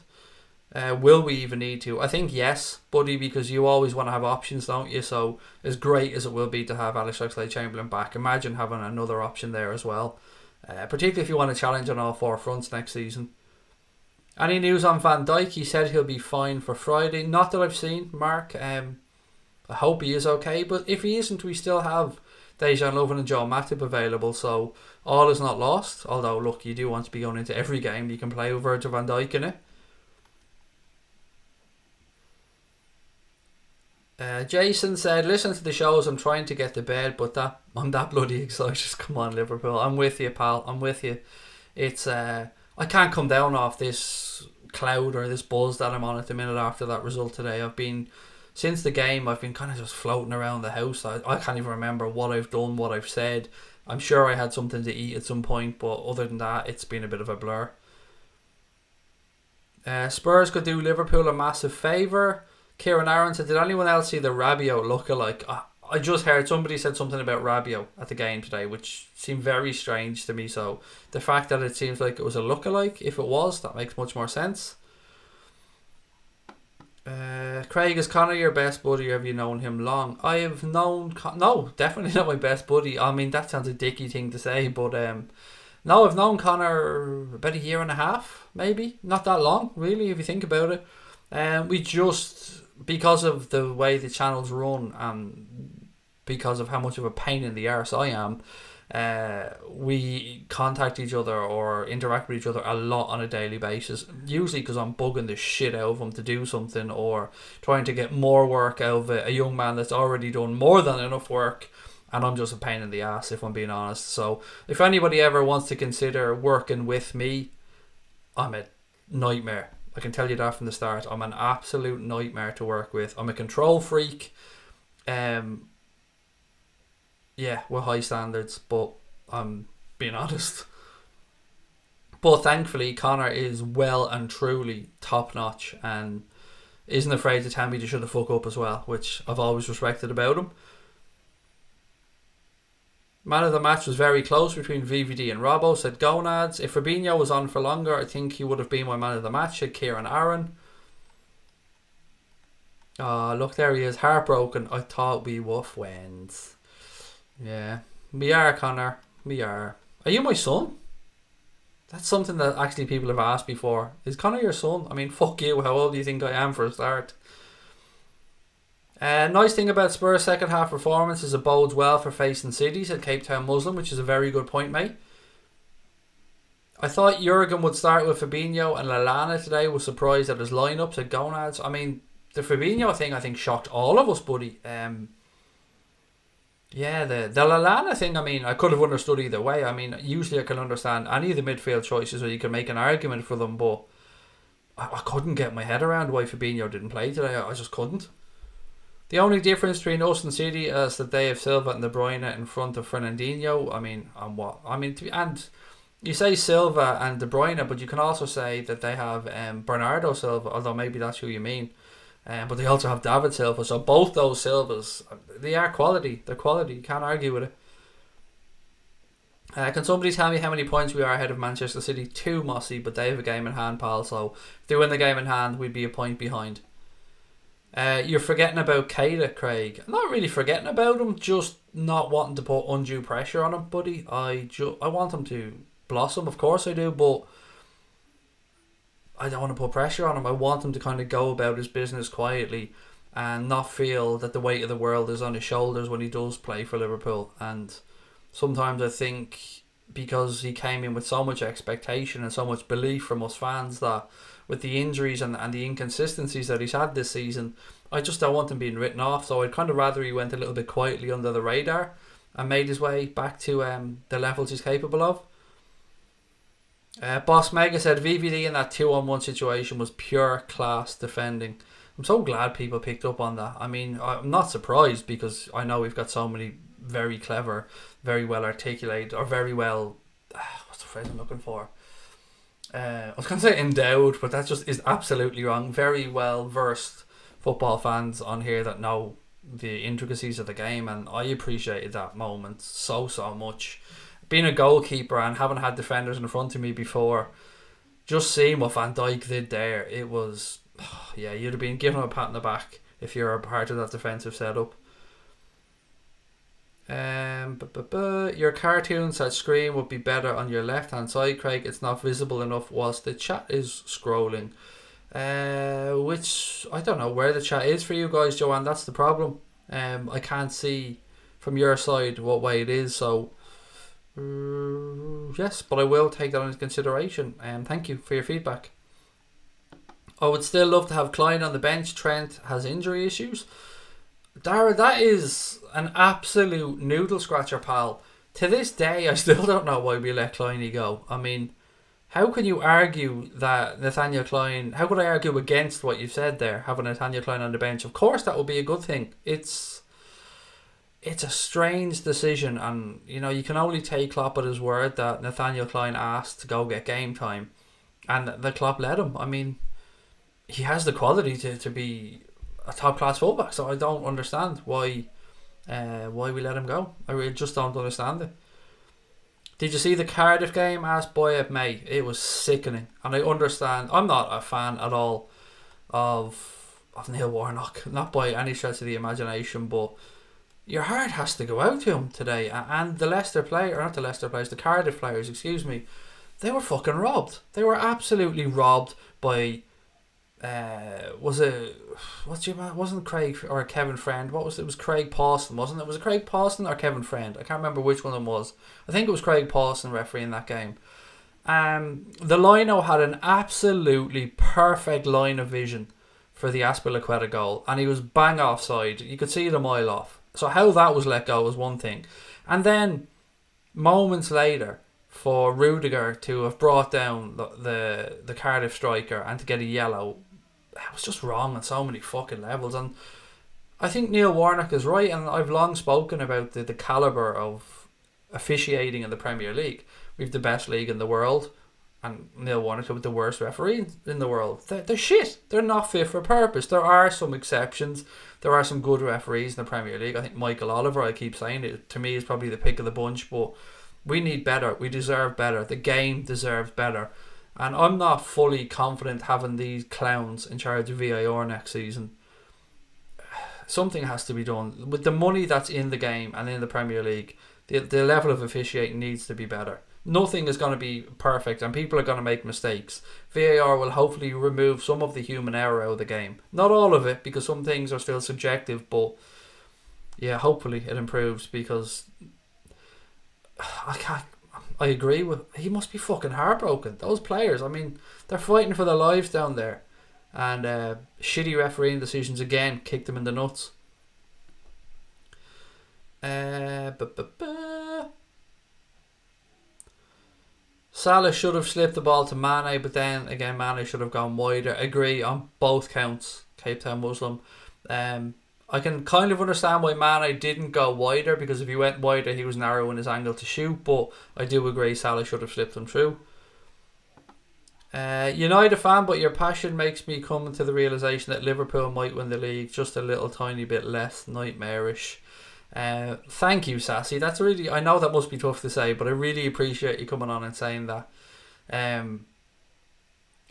Will we even need to? I think yes, buddy, because you always want to have options, don't you? So as great as it will be to have Alex Oxlade-Chamberlain back, imagine having another option there as well. Particularly if you want to challenge on all four fronts next season. Any news on Van Dijk? He said he'll be fine for Friday. Not that I've seen, Mark. I hope he is okay, but if he isn't, we still have Dejan Lovren and Joe Matip available, so all is not lost. Although, look, you do want to be going into every game you can play with Virgil van Dijk in it. Jason said, listen to the shows, I'm trying to get to bed, but I'm that bloody excited. Come on, Liverpool. I'm with you, pal. I'm with you. It's I can't come down off this cloud or this buzz that I'm on at the minute after that result today. Since the game, I've been kind of just floating around the house. I can't even remember what I've done, what I've said. I'm sure I had something to eat at some point, but other than that, it's been a bit of a blur. Spurs could do Liverpool a massive favour. Kieran Aaron said, did anyone else see the Rabiot lookalike? I just heard somebody said something about Rabiot at the game today, which seemed very strange to me. So the fact that it seems like it was a lookalike, if it was, that makes much more sense. Craig, is Connor your best buddy, or have you known him long? I have known no, definitely not my best buddy. I mean, that sounds a dicky thing to say, but no, I've known Connor about a year and a half, maybe. Not that long, really, if you think about it. We just, because of the way the channels run and because of how much of a pain in the arse I am, we contact each other or interact with each other a lot on a daily basis, usually because I'm bugging the shit out of him to do something or trying to get more work out of a young man that's already done more than enough work, and I'm just a pain in the ass, if I'm being honest. So if anybody ever wants to consider working with me, I'm a nightmare. I can tell you that from the start. I'm an absolute nightmare to work with. I'm a control freak. Yeah, with high standards, but I'm being honest. But thankfully, Connor is well and truly top notch and isn't afraid to tell me to shut the fuck up as well, which I've always respected about him. Man of the match was very close between VVD and Robbo, said Gonads. If Fabinho was on for longer, I think he would have been my man of the match, said Kieran Aaron. Look, there he is, heartbroken. I thought we were friends. Yeah, we are, Connor. We are. Are you my son? That's something that actually people have asked before. Is Connor your son? I mean, fuck you. How old do you think I am for a start? Nice thing about Spurs' second half performance is it bodes well for facing City, said Cape Town Muslim, which is a very good point, mate. I thought Jurgen would start with Fabinho and Lallana today. Was surprised at his lineup, said Gonads. I mean, the Fabinho thing I think shocked all of us, buddy. Yeah, the Lallana thing, I mean, I could have understood either way. I mean, usually I can understand any of the midfield choices where you can make an argument for them, but I couldn't get my head around why Fabinho didn't play today. I just couldn't. The only difference between us and City is that they have Silva and De Bruyne in front of Fernandinho. I mean, and what? I mean, and you say Silva and De Bruyne, but you can also say that they have Bernardo Silva, although maybe that's who you mean. But they also have David Silva, so both those Silvas, they are quality. They're quality. You can't argue with it. Can somebody tell me how many points we are ahead of Manchester City? 2, Mossy, but they have a game in hand, pal. So if they win the game in hand, we'd be a point behind. You're forgetting about Keita, Craig. I'm not really forgetting about him, just not wanting to put undue pressure on him, buddy. I want him to blossom, of course I do, but I don't want to put pressure on him. I want him to kind of go about his business quietly and not feel that the weight of the world is on his shoulders when he does play for Liverpool. And sometimes I think because he came in with so much expectation and so much belief from us fans, that with the injuries and the inconsistencies that he's had this season, I just don't want him being written off. So I'd kind of rather he went a little bit quietly under the radar and made his way back to the levels he's capable of. Boss Mega said VVD in that 2-on-1 situation was pure class defending. I'm so glad people picked up on that. I mean, I'm not surprised because I know we've got so many very clever, very well articulated, or very well, what's the phrase I'm looking for? I was going to say endowed, but that just is absolutely wrong. Very well versed football fans on here that know the intricacies of the game, and I appreciated that moment so much. Being a goalkeeper and having had defenders in front of me before, just seeing what Van Dijk did there, it was, yeah, you'd have been given a pat on the back if you're a part of that defensive setup. Your cartoon said screen would be better on your left hand side, Craig. It's not visible enough whilst the chat is scrolling. Which I don't know where the chat is for you guys, Joanne. That's the problem. I can't see from your side what way it is. So yes, but I will take that into consideration. Thank you for your feedback. I would still love to have Klein on the bench. Trent has injury issues. Dara, that is an absolute noodle scratcher, pal. To this day, I still don't know why we let Kleiny go. I mean, how can you argue that Nathaniel Klein... How could I argue against what you've said there, having Nathaniel Klein on the bench? Of course, that would be a good thing. It's a strange decision, and you can only take Klopp at his word that Nathaniel Klein asked to go get game time, and the Klopp let him. I mean, he has the quality to be a top class fullback, so I don't understand why we let him go. I really just don't understand it. Did you see the Cardiff game? Asked Boyet May. It was sickening, and I understand. I'm not a fan at all of Neil Warnock, not by any stretch of the imagination, but your heart has to go out to him today. And the the Cardiff players, excuse me, they were fucking robbed. They were absolutely robbed by. Wasn't Craig or Kevin Friend? It was Craig Pawson, wasn't it? Was it Craig Pawson or Kevin Friend? I can't remember which one it was. I think it was Craig Pawson refereeing that game. The lino had an absolutely perfect line of vision for the Azpilicueta goal, and he was bang offside. You could see it a mile off. So how that was let go was one thing, and then moments later, for Rudiger to have brought down the Cardiff striker and to get a yellow, that was just wrong on so many fucking levels. And I think Neil Warnock is right, and I've long spoken about the calibre of officiating in the Premier League. We've the best league in the world, and Neil Warnock with the worst referee in the world. They're shit. They're not fit for purpose. There are some exceptions. There are some good referees in the Premier League. I think Michael Oliver, I keep saying it, to me is probably the pick of the bunch, but we need better. We deserve better. The game deserves better. And I'm not fully confident having these clowns in charge of VAR next season. Something has to be done. With the money that's in the game and in the Premier League, the level of officiating needs to be better. Nothing is going to be perfect, and people are going to make mistakes. VAR will hopefully remove some of the human error out of the game. Not all of it, because some things are still subjective, but yeah, hopefully it improves, because I agree with... He must be fucking heartbroken. Those players, I mean, they're fighting for their lives down there. And shitty refereeing decisions again kicked them in the nuts. Salah should have slipped the ball to Mane, but then again Mane should have gone wider. Agree on both counts, Cape Town Muslim. I can kind of understand why Mane didn't go wider, because if he went wider he was narrowing his angle to shoot, but I do agree Salah should have slipped him through. United fan, but your passion makes me come to the realisation that Liverpool might win the league just a little tiny bit less nightmarish. Thank you, Sassy. That's really... I know that must be tough to say, but I really appreciate you coming on and saying that.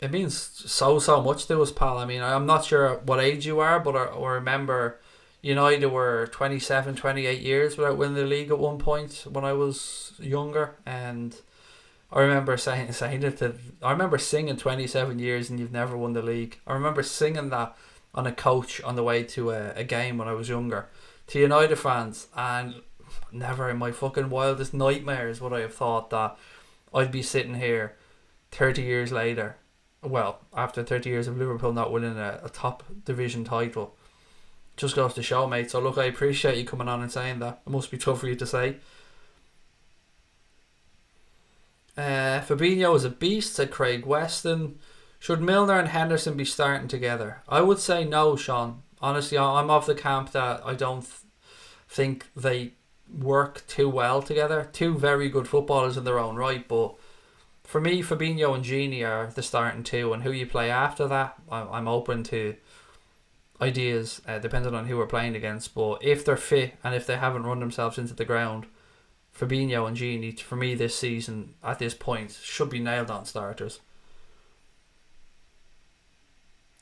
It means so much to us, pal. I mean, I'm not sure what age you are, but I remember United were 27, 28 years without winning the league at one point when I was younger, and I remember saying it. I remember singing 27 years and you've never won the league. I remember singing that on a coach on the way to a game when I was younger to United fans, and never in my fucking wildest nightmares would I have thought that I'd be sitting here 30 years later, well, after 30 years of Liverpool not winning a top division title. Just goes to show, mate. So look, I appreciate you coming on and saying that. It must be tough for you to say. Fabinho is a beast, said Craig Weston. Should Milner and Henderson be starting together? I would say no, Sean. Honestly, I'm of the camp that I don't think they work too well together. Two very good footballers in their own right, but For me, Fabinho and Gini are the starting two, and who you play after that, I'm open to ideas, depending on who we're playing against. But if they're fit and if they haven't run themselves into the ground, Fabinho and Gini, for me this season, at this point, should be nailed on starters.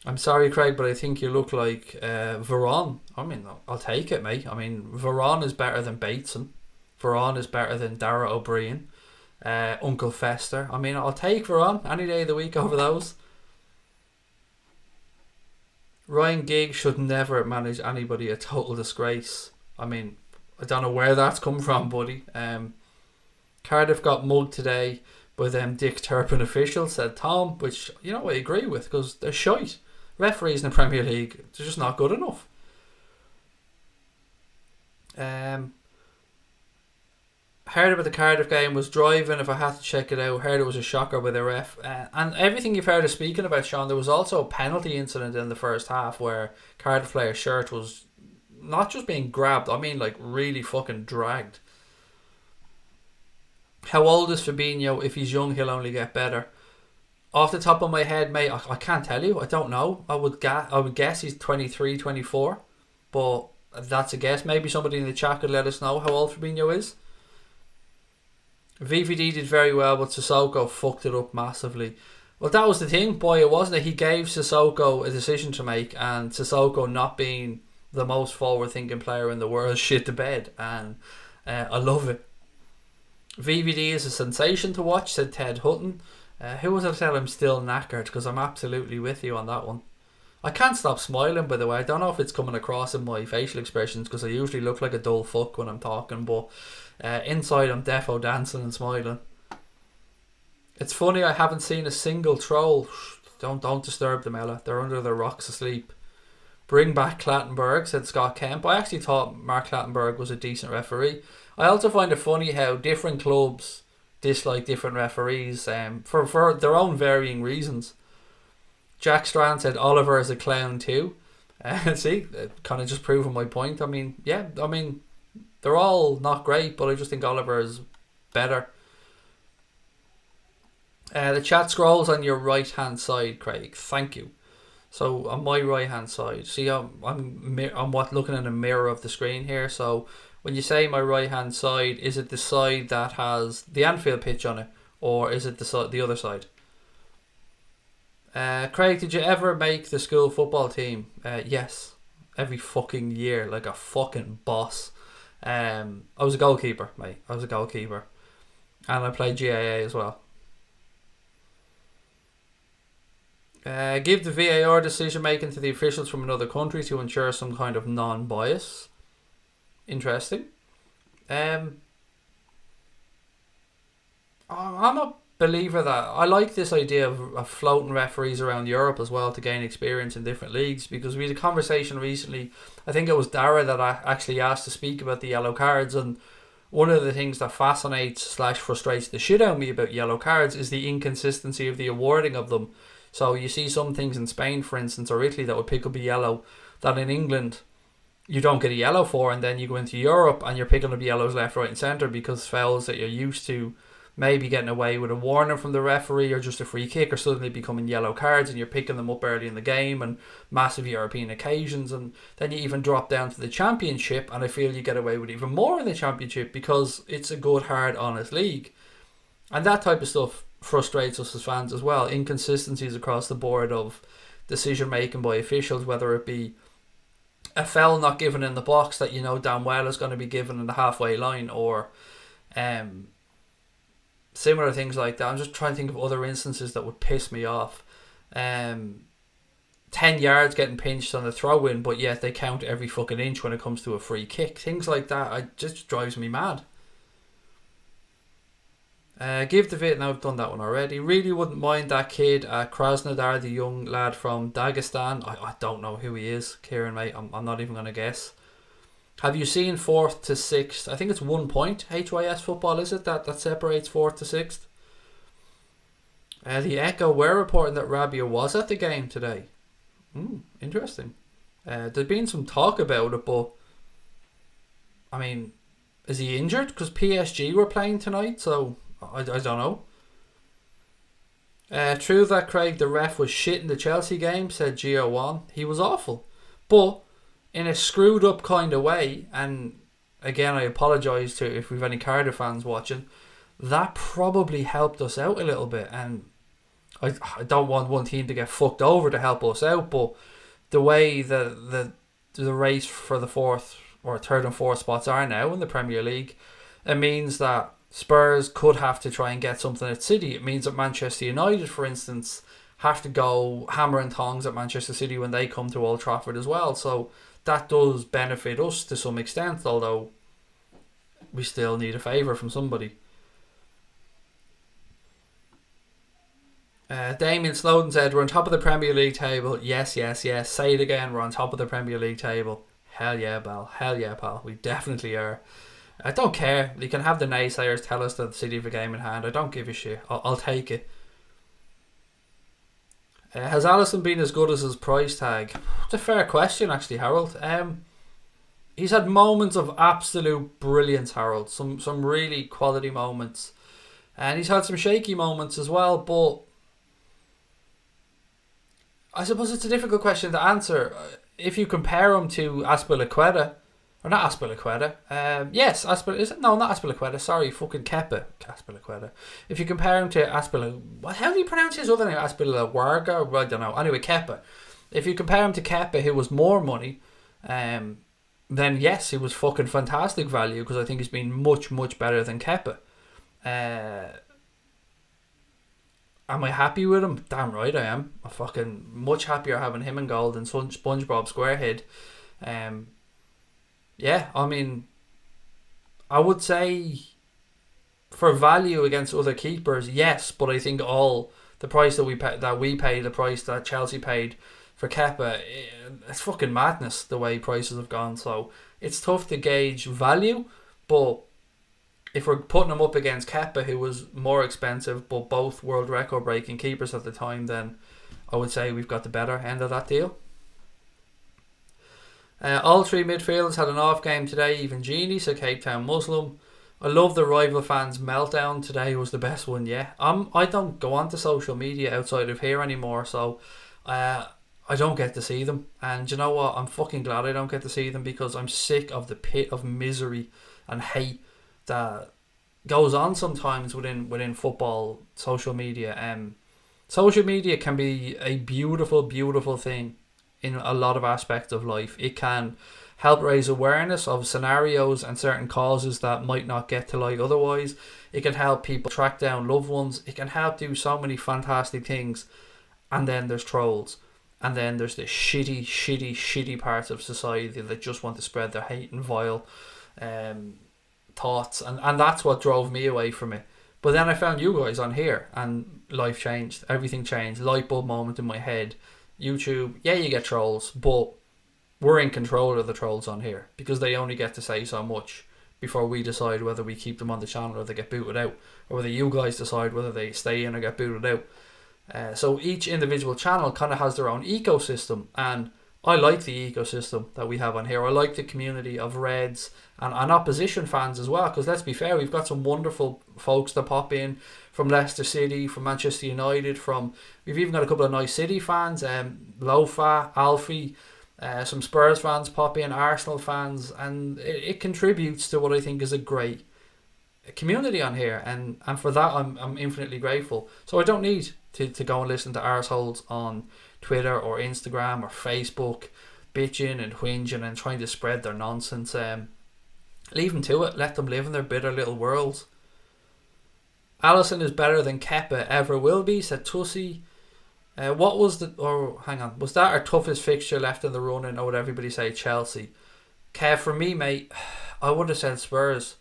I'm sorry, Craig, but I think you look like Varane. I mean, I'll take it, mate. I mean, Varane is better than Bateson. Varane is better than Dara O'Brien. Uncle Fester. I mean, I'll take Varane any day of the week over those. Ryan Giggs should never manage anybody. A total disgrace. I mean, I don't know where that's come from, buddy. Cardiff got mugged today by them Dick Turpin officials, said Tom, which, you know, I agree with, because they're shite. Referees in the Premier League, they're just not good enough. Heard about the Cardiff game, was driving. If I had to check it out, heard it was a shocker with the ref. And everything you've heard us speaking about, Sean, there was also a penalty incident in the first half where Cardiff player's shirt was not just being grabbed, I mean like really fucking dragged. How old is Fabinho? If he's young, he'll only get better. Off the top of my head, mate, I can't tell you. I don't know. I would guess he's 23, 24. But that's a guess. Maybe somebody in the chat could let us know how old Fabinho is. VVD did very well, but Sissoko fucked it up massively. Well, that was the thing, boy, it wasn't it? He gave Sissoko a decision to make, and Sissoko, not being the most forward-thinking player in the world, shit the bed, and I love it. VVD is a sensation to watch, said Ted Hutton. Who was I tell him still knackered? Because I'm absolutely with you on that one. I can't stop smiling, by the way. I don't know if it's coming across in my facial expressions, because I usually look like a dull fuck when I'm talking, but inside I'm defo dancing and smiling. It's funny, I haven't seen a single troll. Don't disturb them, Ella. They're under their rocks asleep. Bring back Clattenburg, said Scott Kemp. I actually thought Mark Clattenburg was a decent referee. I also find it funny how different clubs dislike different referees for their own varying reasons. Jack Strand said Oliver is a clown too. See, kind of just proving my point. I mean, yeah, I mean, they're all not great, but I just think Oliver is better. The chat scrolls on your right hand side, Craig. Thank you. So on my right hand side, see, I'm looking in a mirror of the screen here. So when you say my right hand side, is it the side that has the Anfield pitch on it, or is it the other side? Craig, did you ever make the school football team? Yes, every fucking year, like a fucking boss. I was a goalkeeper, mate. I was a goalkeeper, and I played GAA as well. Give the VAR decision making to the officials from another country to ensure some kind of non-bias. Interesting. I'm a believer that I like this idea of floating referees around Europe as well to gain experience in different leagues, because we had a conversation recently, I think it was Dara that I actually asked to speak about the yellow cards, and one of the things that fascinates / frustrates the shit out of me about yellow cards is the inconsistency of the awarding of them. So you see some things in Spain, for instance, or Italy, that would pick up a yellow that in England you don't get a yellow for, and then you go into Europe and you're picking up yellows left, right and centre because fouls that you're used to maybe getting away with a warning from the referee or just a free kick are suddenly becoming yellow cards, and you're picking them up early in the game and massive European occasions. And then you even drop down to the Championship, and I feel you get away with even more in the Championship because it's a good, hard, honest league. And that type of stuff frustrates us as fans as well. Inconsistencies across the board of decision making by officials, whether it be a foul not given in the box that you know damn well is going to be given in the halfway line, or similar things like that. I'm just trying to think of other instances that would piss me off. 10 yards getting pinched on a throw in, but yet they count every fucking inch when it comes to a free kick. Things like that, it just drives me mad. Give the vid. Now I've done that one already. Really wouldn't mind that kid Krasnodar, the young lad from Dagestan. I don't know who he is, Kieran, mate. I'm not even going to guess. Have you seen 4th to 6th? I think it's 1 point. HYS football, is it? That separates 4th to 6th. The Echo were reporting that Rabia was at the game today. Interesting. There's been some talk about it, but I mean, is he injured? Because PSG were playing tonight, so I don't know. True that, Craig. The ref was shit in the Chelsea game, said Gio1. He was awful. But in a screwed up kind of way, and again, I apologise to if we've any Cardiff fans watching, that probably helped us out a little bit. And I don't want one team to get fucked over to help us out, but the way the race for the fourth or third and fourth spots are now in the Premier League, it means that Spurs could have to try and get something at City. It means that Manchester United, for instance, have to go hammer and tongs at Manchester City when they come to Old Trafford as well. So that does benefit us to some extent, although we still need a favour from somebody. Damien Snowden said, we're on top of the Premier League table. Yes. Say it again, we're on top of the Premier League table. Hell yeah, pal. Hell yeah, pal. We definitely are. I don't care. You can have the naysayers tell us that City have a game in hand. I don't give a shit. I'll take it. Has Alisson been as good as his price tag? It's a fair question, actually, Harold. He's had moments of absolute brilliance, Harold. Some really quality moments. And he's had some shaky moments as well, but I suppose it's a difficult question to answer. If you compare him to Azpilicueta, or not Azpilicueta, yes, not Azpilicueta, sorry, fucking Kepa, Azpilicueta. If you compare him to how do you pronounce his other name? Azpilicueta? I don't know. Anyway, Kepa. If you compare him to Kepa, who was more money, then yes, he was fucking fantastic value, because I think he's been much, much better than Kepa. Am I happy with him? Damn right I am. I'm fucking much happier having him in goal than SpongeBob SquareHead. Yeah, I mean, I would say for value against other keepers, yes, but I think all the price that we paid, the price that Chelsea paid for Kepa, it's fucking madness the way prices have gone. So it's tough to gauge value, but if we're putting him up against Kepa, who was more expensive but both world record breaking keepers at the time, then I would say we've got the better end of that deal. All three midfielders had an off game today, even Genie, so Cape Town Muslim. I love the rival fans meltdown today, was the best one yet. I don't go onto social media outside of here anymore, so I don't get to see them. And you know what, I'm fucking glad I don't get to see them, because I'm sick of the pit of misery and hate that goes on sometimes within football social media. Social media can be a beautiful thing in a lot of aspects of life. It can help raise awareness of scenarios and certain causes that might not get to light otherwise. It can help people track down loved ones. It can help do so many fantastic things. And then there's trolls. And then there's the shitty parts of society that just want to spread their hate and vile thoughts. And that's what drove me away from it. But then I found you guys on here and life changed. Everything changed. Light bulb moment in my head. YouTube, yeah, you get trolls, but we're in control of the trolls on here, because they only get to say so much before we decide whether we keep them on the channel or they get booted out, or whether you guys decide whether they stay in or get booted out. So each individual channel kind of has their own ecosystem, and I like the ecosystem that we have on here. I like the community of Reds and opposition fans as well, because let's be fair, we've got some wonderful folks that pop in from Leicester City, from Manchester United, we've even got a couple of nice City fans, Lofa, Alfie, some Spurs fans pop in, Arsenal fans, and it contributes to what I think is a great community on here, and for that I'm infinitely grateful. So I don't need to go and listen to arseholes on Twitter or Instagram or Facebook bitching and whinging and trying to spread their nonsense. Leave them to it. Let them live in their bitter little worlds. Alisson is better than Kepa ever will be, said Tussie. Was that our toughest fixture left in the running, or would everybody say Chelsea? Kev, for me, mate, I would have said Spurs.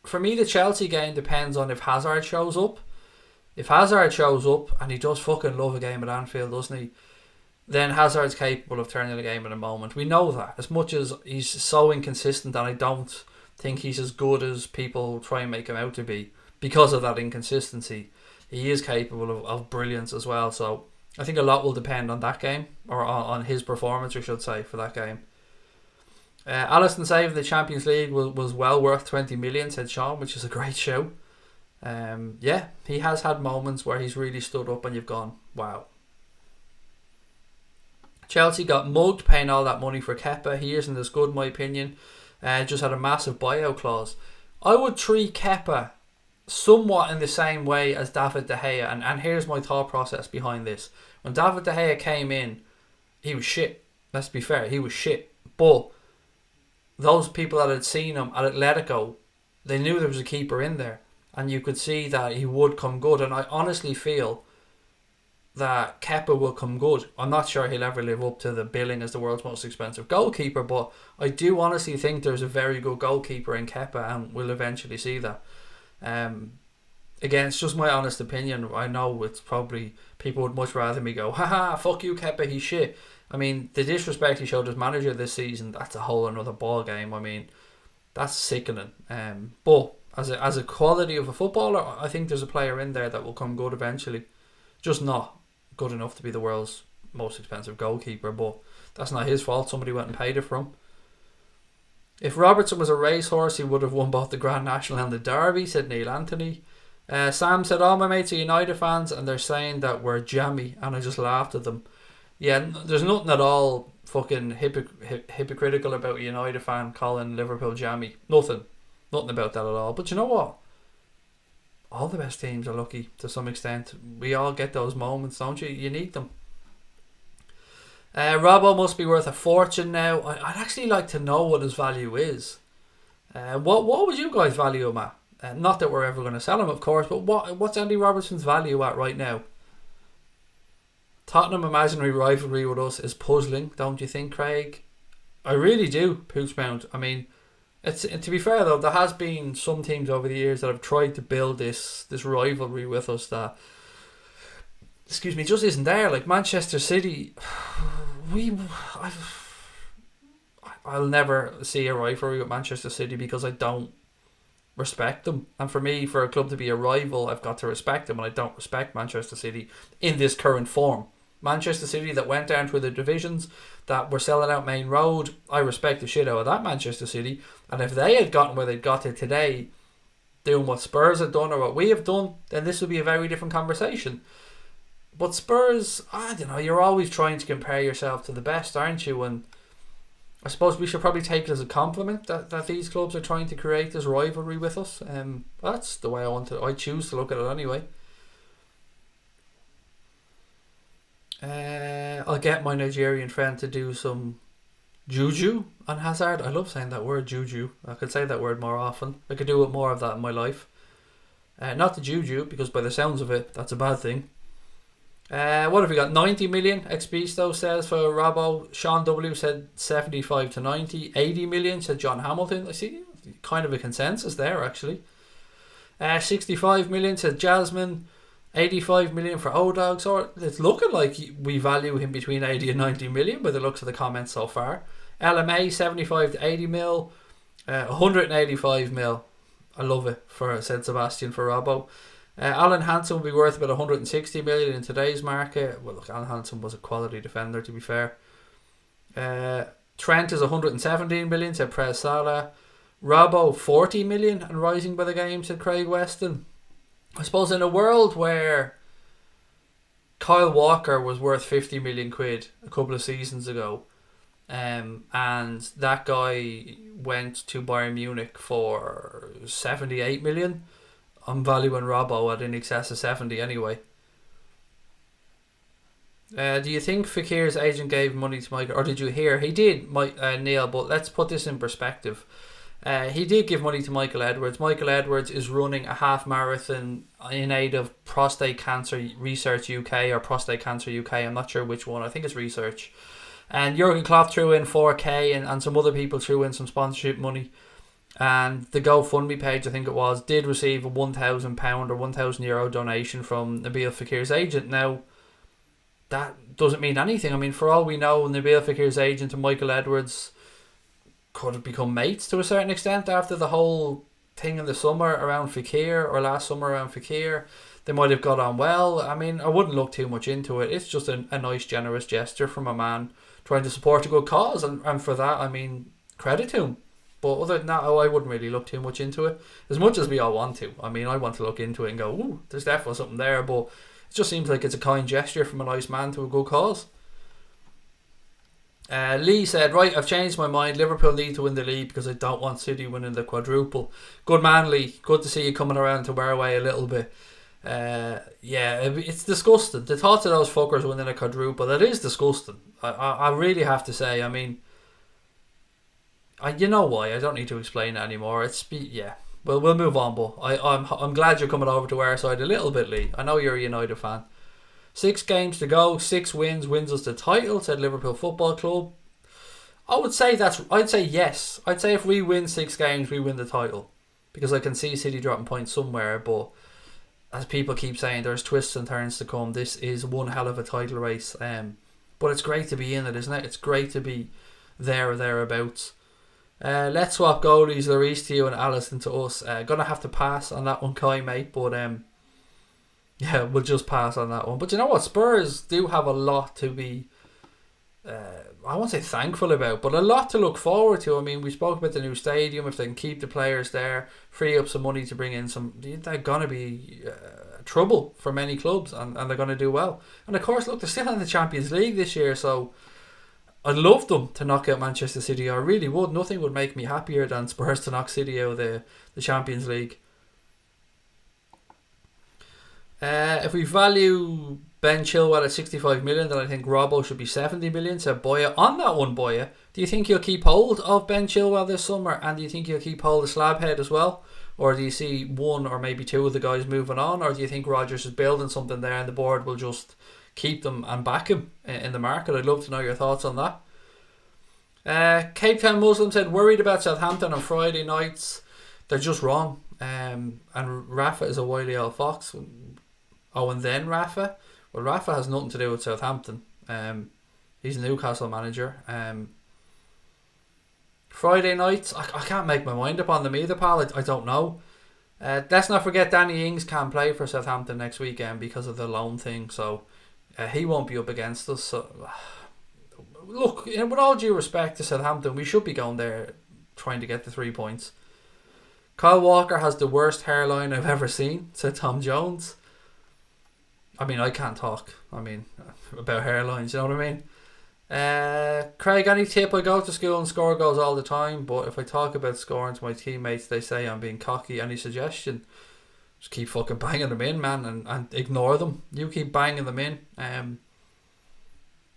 For me, the Chelsea game depends on if Hazard shows up. If Hazard shows up, and he does fucking love a game at Anfield, doesn't he? Then Hazard's capable of turning the game in a moment. We know that. As much as he's so inconsistent, and I don't think he's as good as people try and make him out to be, because of that inconsistency, he is capable of brilliance as well. So I think a lot will depend on that game, or on his performance, I should say, for that game. Alisson saving the Champions League was well worth 20 million, said Sean, which is a great show. Yeah, he has had moments where he's really stood up and you've gone, wow. Chelsea got mugged paying all that money for Kepa. He isn't as good in my opinion. Just had a massive buyout clause. I would treat Kepa somewhat in the same way as David De Gea, and here's my thought process behind this. When David De Gea came in, he was shit. Let's be fair, he was shit. But those people that had seen him at Atletico, they knew there was a keeper in there, and you could see that he would come good. And I honestly feel that Kepa will come good. I'm not sure he'll ever live up to the billing as the world's most expensive goalkeeper, but I do honestly think there's a very good goalkeeper in Kepa, and we'll eventually see that. Again, it's just my honest opinion. I know it's probably people would much rather me go, haha, fuck you Kepa, he's shit. I mean, the disrespect he showed as manager this season, that's a whole another ball game. I mean, that's sickening. But as a quality of a footballer, I think there's a player in there that will come good eventually. Just not good enough to be the world's most expensive goalkeeper, but that's not his fault. Somebody went and paid it for him. If Robertson was a racehorse, he would have won both the Grand National and the Derby, said Neil Anthony. Sam said, all my mates are United fans and they're saying that we're jammy, and I just laughed at them. Yeah, there's nothing at all fucking hypocritical about a United fan calling Liverpool jammy. Nothing about that at all. But you know what? All the best teams are lucky to some extent. We all get those moments, don't you? You need them. Robbo must be worth a fortune now. I'd actually like to know what his value is. What would you guys value him at? Not that we're ever going to sell him, of course, but what's Andy Robertson's value at right now? Tottenham imaginary rivalry with us is puzzling, don't you think, Craig? I really do, Poochmount. I mean, to be fair though, there has been some teams over the years that have tried to build this rivalry with us that, excuse me, just isn't there. Like Manchester City, I'll never see a rivalry with Manchester City because I don't respect them. And for me, for a club to be a rival, I've got to respect them, and I don't respect Manchester City in this current form. Manchester City that went down through the divisions, that were selling out Main Road, I respect the shit out of that Manchester City. And if they had gotten where they'd got to today, doing what Spurs have done or what we have done, then this would be a very different conversation. But Spurs, I don't know, you're always trying to compare yourself to the best, aren't you? And I suppose we should probably take it as a compliment that these clubs are trying to create this rivalry with us. That's the way I choose to look at it anyway. I'll get my Nigerian friend to do some juju on Hazard. I love saying that word, juju. I could say that word more often. I could do it more of that in my life. Not the juju, because by the sounds of it, that's a bad thing. What have we got? 90 million, Expisto says for Robbo. Sean W said 75 to 90. 80 million, said John Hamilton. I see kind of a consensus there, actually. 65 million, said Jasmine. 85 million for O-Dog. So it's looking like we value him between 80 and 90 million by the looks of the comments so far. LMA 75 to 80 mil. 185 mil. I love it, said Sebastian for Robbo. Alan Hansen will be worth about 160 million in today's market. Well, look, Alan Hansen was a quality defender, to be fair. Trent is 117 million, said Prez Salah. Robbo 40 million and rising by the game, said Craig Weston. I suppose in a world where Kyle Walker was worth 50 million quid a couple of seasons ago, and that guy went to Bayern Munich for 78 million, I'm valuing Robbo at in excess of 70 anyway. Do you think Fekir's agent gave money to Michael, or did you hear? He did, Neil, but let's put this in perspective. He did give money to Michael Edwards. Michael Edwards is running a half marathon in aid of Prostate Cancer Research UK or Prostate Cancer UK. I'm not sure which one. I think it's Research. And Jurgen Klopp threw in 4k and some other people threw in some sponsorship money. And the GoFundMe page, I think it was, did receive a £1,000 or €1,000 donation from Nabil Fekir's agent. Now, that doesn't mean anything. I mean, for all we know, Nabil Fekir's agent and Michael Edwards could have become mates to a certain extent after the whole thing in the summer around Fekir, or last summer around Fekir. They might have got on well. I mean, I wouldn't look too much into it. It's just a nice, generous gesture from a man trying to support a good cause. And for that, I mean, credit to him. But other than that, I wouldn't really look too much into it. As much as we all want to. I mean, I want to look into it and go, ooh, there's definitely something there. But it just seems like it's a kind gesture from a nice man to a good cause. Lee said, right, I've changed my mind. Liverpool need to win the league because I don't want City winning the quadruple. Good man, Lee. Good to see you coming around to our way a little bit. Yeah, it's disgusting. The thoughts of those fuckers winning a quadruple, that is disgusting. I really have to say. I mean, you know why? I don't need to explain it anymore. Yeah. Well, we'll move on, but I'm glad you're coming over to our side a little bit, Lee. I know you're a United fan. 6 games to go, 6 wins us the title, said Liverpool Football Club. I'd say yes. I'd say if we win 6 games, we win the title. Because I can see City dropping points somewhere, but as people keep saying, there's twists and turns to come. This is one hell of a title race. But it's great to be in it, isn't it? It's great to be there or thereabouts. Let's swap goalies, LLORIS to you and Alisson to us. Gonna have to pass on that one, Kai, mate, but yeah, we'll just pass on that one. But you know what? Spurs do have a lot to be, I won't say thankful about, but a lot to look forward to. I mean, we spoke about the new stadium. If they can keep the players there, free up some money to bring in some, they're going to be trouble for many clubs, and they're going to do well. And of course, look, they're still in the Champions League this year, so I'd love them to knock out Manchester City. I really would. Nothing would make me happier than Spurs to knock City out of the Champions League. If we value Ben Chilwell at 65 million, then I think Robbo should be 70 million. So Boya, on that one, Boya, do you think you'll keep hold of Ben Chilwell this summer, and do you think you'll keep hold of Slabhead as well, or do you see one or maybe two of the guys moving on, or do you think Rodgers is building something there and the board will just keep them and back him in the market? I'd love to know your thoughts on that. Cape Town Muslim said, worried about Southampton on Friday nights. They're just wrong. And Rafa is a wily old fox. Oh, and then Rafa? Well, Rafa has nothing to do with Southampton. He's a Newcastle manager. Friday nights, I can't make my mind up on them either, pal. I don't know. Let's not forget Danny Ings can't play for Southampton next weekend because of the loan thing, so he won't be up against us. So, look, with all due respect to Southampton, we should be going there trying to get the 3 points. Kyle Walker has the worst hairline I've ever seen, said Tom Jones. I mean, I can't talk. About hairlines, you know what I mean? Craig, any tip? I go to school and score goals all the time, but if I talk about scoring to my teammates, they say I'm being cocky. Any suggestion? Just keep fucking banging them in, man, and ignore them. You keep banging them in, and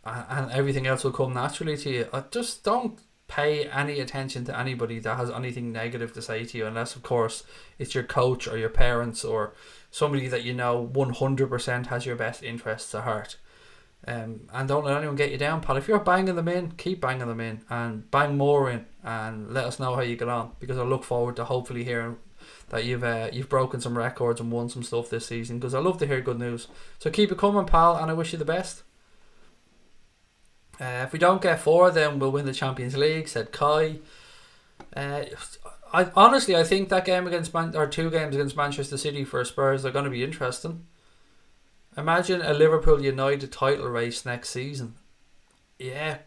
everything else will come naturally to you. Just don't pay any attention to anybody that has anything negative to say to you, unless, of course, it's your coach or your parents or somebody that you know 100% has your best interests at heart. And don't let anyone get you down, pal. If you're banging them in, keep banging them in and bang more in, and let us know how you get on, because I look forward to hopefully hearing that you've broken some records and won some stuff this season, because I love to hear good news. So keep it coming, pal, and I wish you the best. If we don't get 4, then we'll win the Champions League, said Kai. I think that game against 2 games against Manchester City for Spurs are going to be interesting. Imagine a Liverpool United title race next season. Yeah,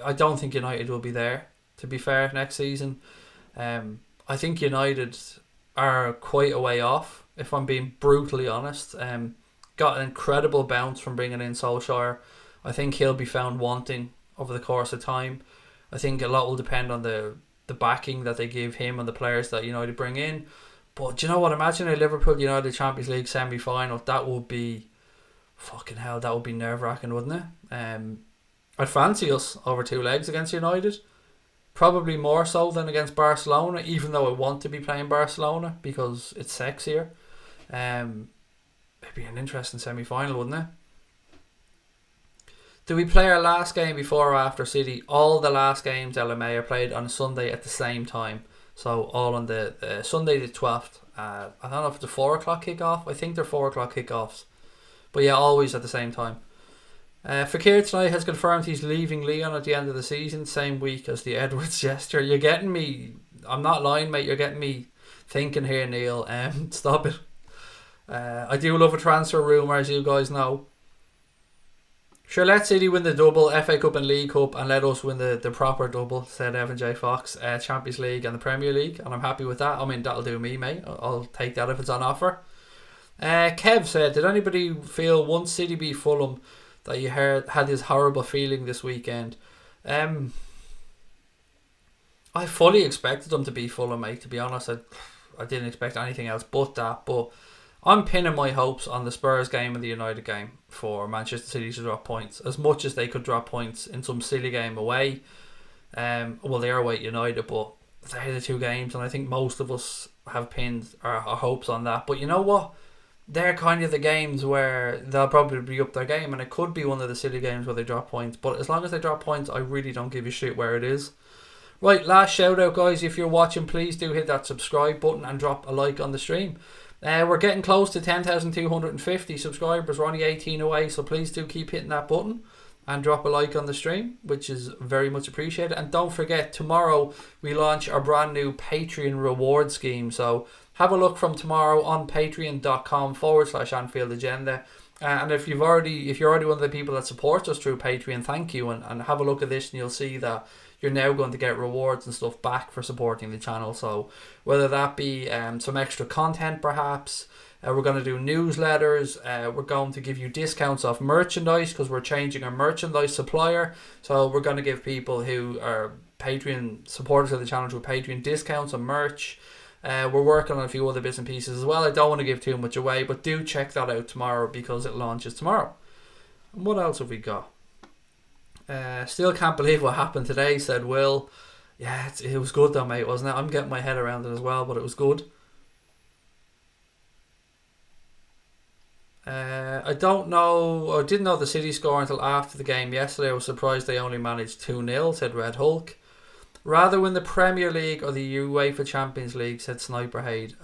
I don't think United will be there, to be fair, next season. I think United are quite a way off, if I'm being brutally honest. Got an incredible bounce from bringing in Solskjaer. I think he'll be found wanting over the course of time. I think a lot will depend on the backing that they give him and the players that United bring in. But do you know what? Imagine a Liverpool United Champions League semi-final. That would be fucking hell. That would be nerve-wracking, wouldn't it? I'd fancy us over 2 legs against United. Probably more so than against Barcelona, even though I want to be playing Barcelona because it's sexier. It'd be an interesting semi-final, wouldn't it? Do we play our last game before or after City? All the last games, LMA, are played on a Sunday at the same time. So all on the Sunday the 12th. I don't know if it's a 4 o'clock kickoff. I think they're 4 o'clock kickoffs. But yeah, always at the same time. Fakir tonight has confirmed he's leaving Lyon at the end of the season, same week as the Edwards gesture. You're getting me, I'm not lying, mate, you're getting me thinking here, Neil. Stop it. I do love a transfer rumour, as you guys know. Sure, let City win the double, FA Cup and League Cup, and let us win the proper double, said Evan J. Fox, Champions League and the Premier League, and I'm happy with that. I mean, that'll do me, mate. I'll take that if it's on offer. Kev said, did anybody feel once City beat Fulham that you had this horrible feeling this weekend? I fully expected them to beat Fulham, mate, to be honest. I didn't expect anything else but that, but I'm pinning my hopes on the Spurs game and the United game for Manchester City to drop points. As much as they could drop points in some silly game away. Well, they are away at United, but they're the two games, and I think most of us have pinned our hopes on that. But you know what? They're kind of the games where they'll probably be up their game, and it could be one of the silly games where they drop points. But as long as they drop points, I really don't give a shit where it is. Right, last shout out, guys. If you're watching, please do hit that subscribe button and drop a like on the stream. We're getting close to 10,250 subscribers. We're only 18 away, so please do keep hitting that button and drop a like on the stream, which is very much appreciated. And don't forget, tomorrow we launch our brand new Patreon reward scheme. So have a look from tomorrow on patreon.com/Anfield Agenda. And if you're already one of the people that supports us through Patreon, thank you. And have a look at this and you'll see that you're now going to get rewards and stuff back for supporting the channel. So whether that be some extra content perhaps, we're going to do newsletters, we're going to give you discounts off merchandise because we're changing our merchandise supplier. So we're going to give people who are Patreon supporters of the channel through Patreon discounts on merch. We're working on a few other bits and pieces as well. I don't want to give too much away, but do check that out tomorrow because it launches tomorrow. And what else have we got? Still can't believe what happened today, said Will. Yeah, it was good though, mate, wasn't it? I'm getting my head around it as well, but it was good. I didn't know the City score until after the game yesterday. I was surprised they only managed 2-0, said Red Hulk. Rather win the Premier League or the UEFA Champions League, said Sniper Hade.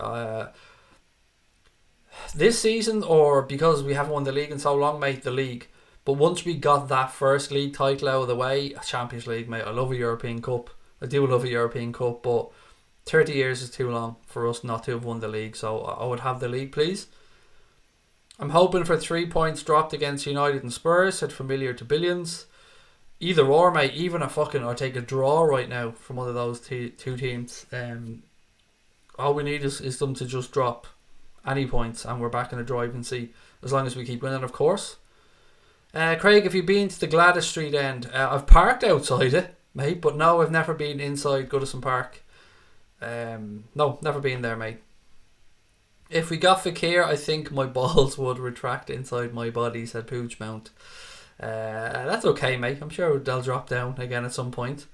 This season, or because we haven't won the league in so long, mate, the league. But once we got that first league title out of the way, Champions League, mate, I love a European Cup. I do love a European Cup, but 30 years is too long for us not to have won the league. So I would have the league, please. I'm hoping for 3 points dropped against United and Spurs, said Familiar to Billions. Either or, mate, even or take a draw right now from one of those two teams. All we need is them to just drop any points and we're back in the driving seat, as long as we keep winning, of course. Craig, have you been to the Gladys Street end? I've parked outside it, mate, but no, I've never been inside Goodison Park. No, never been there, mate. If we got Fixture, I think my balls would retract inside my body, said Pooch Mount. That's okay, mate. I'm sure they'll drop down again at some point.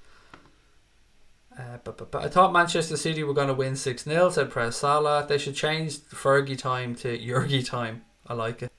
But I thought Manchester City were going to win 6-0, said Press Salah. They should change Fergie time to Jurgie time. I like it.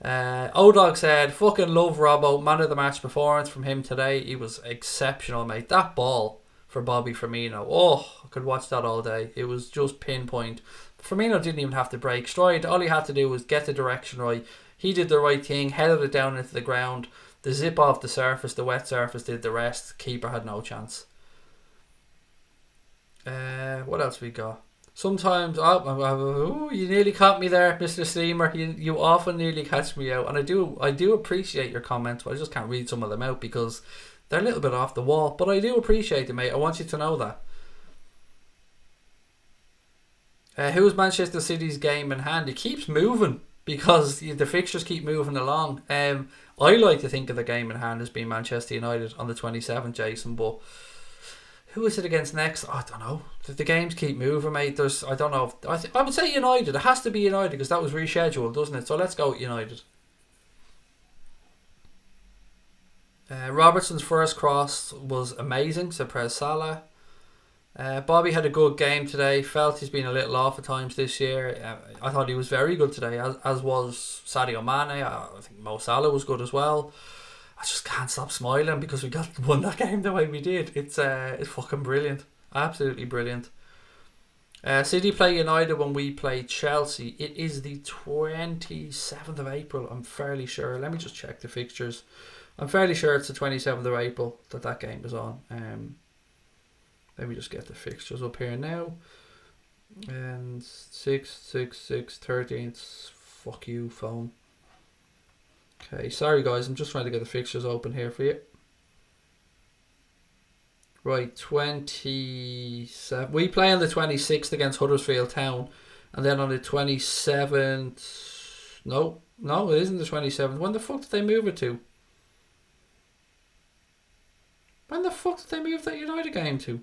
O-Dog said, fucking love Robbo. Man of the match performance from him today. He was exceptional, mate. That ball for Bobby Firmino. Oh, I could watch that all day. It was just pinpoint. Firmino didn't even have to break stride. All he had to do was get the direction right. He did the right thing, headed it down into the ground. The zip off the surface, the wet surface did the rest. Keeper had no chance. What else we got? Sometimes, you nearly caught me there, Mr. Steamer. You often nearly catch me out, and I do appreciate your comments, but I just can't read some of them out because they're a little bit off the wall. But I do appreciate them, mate. I want you to know that. Who's Manchester City's game in hand? It keeps moving because the fixtures keep moving along. I like to think of the game in hand as being Manchester United on the 27th, Jason, but who is it against next? I don't know. The games keep moving, mate. I don't know. I would say United. It has to be United because that was rescheduled, doesn't it? So let's go with United. Robertson's first cross was amazing, said Prez Salah. Bobby had a good game today. Felt he's been a little off at times this year. I thought he was very good today, as was Sadio Mane. I think Mo Salah was good as well. I just can't stop smiling because we won that game the way we did. It's fucking brilliant. Absolutely brilliant. City play United when we play Chelsea. It is the 27th of April, I'm fairly sure. Let me just check the fixtures. I'm fairly sure it's the 27th of April that game is on. Let me just get the fixtures up here now. And 6, 6, 6, 13th. Fuck you, phone. Okay, sorry guys, I'm just trying to get the fixtures open here for you. Right, 27. We play on the 26th against Huddersfield Town. And then on the 27th... No, it isn't the 27th. When the fuck did they move it to? When the fuck did they move that United game to?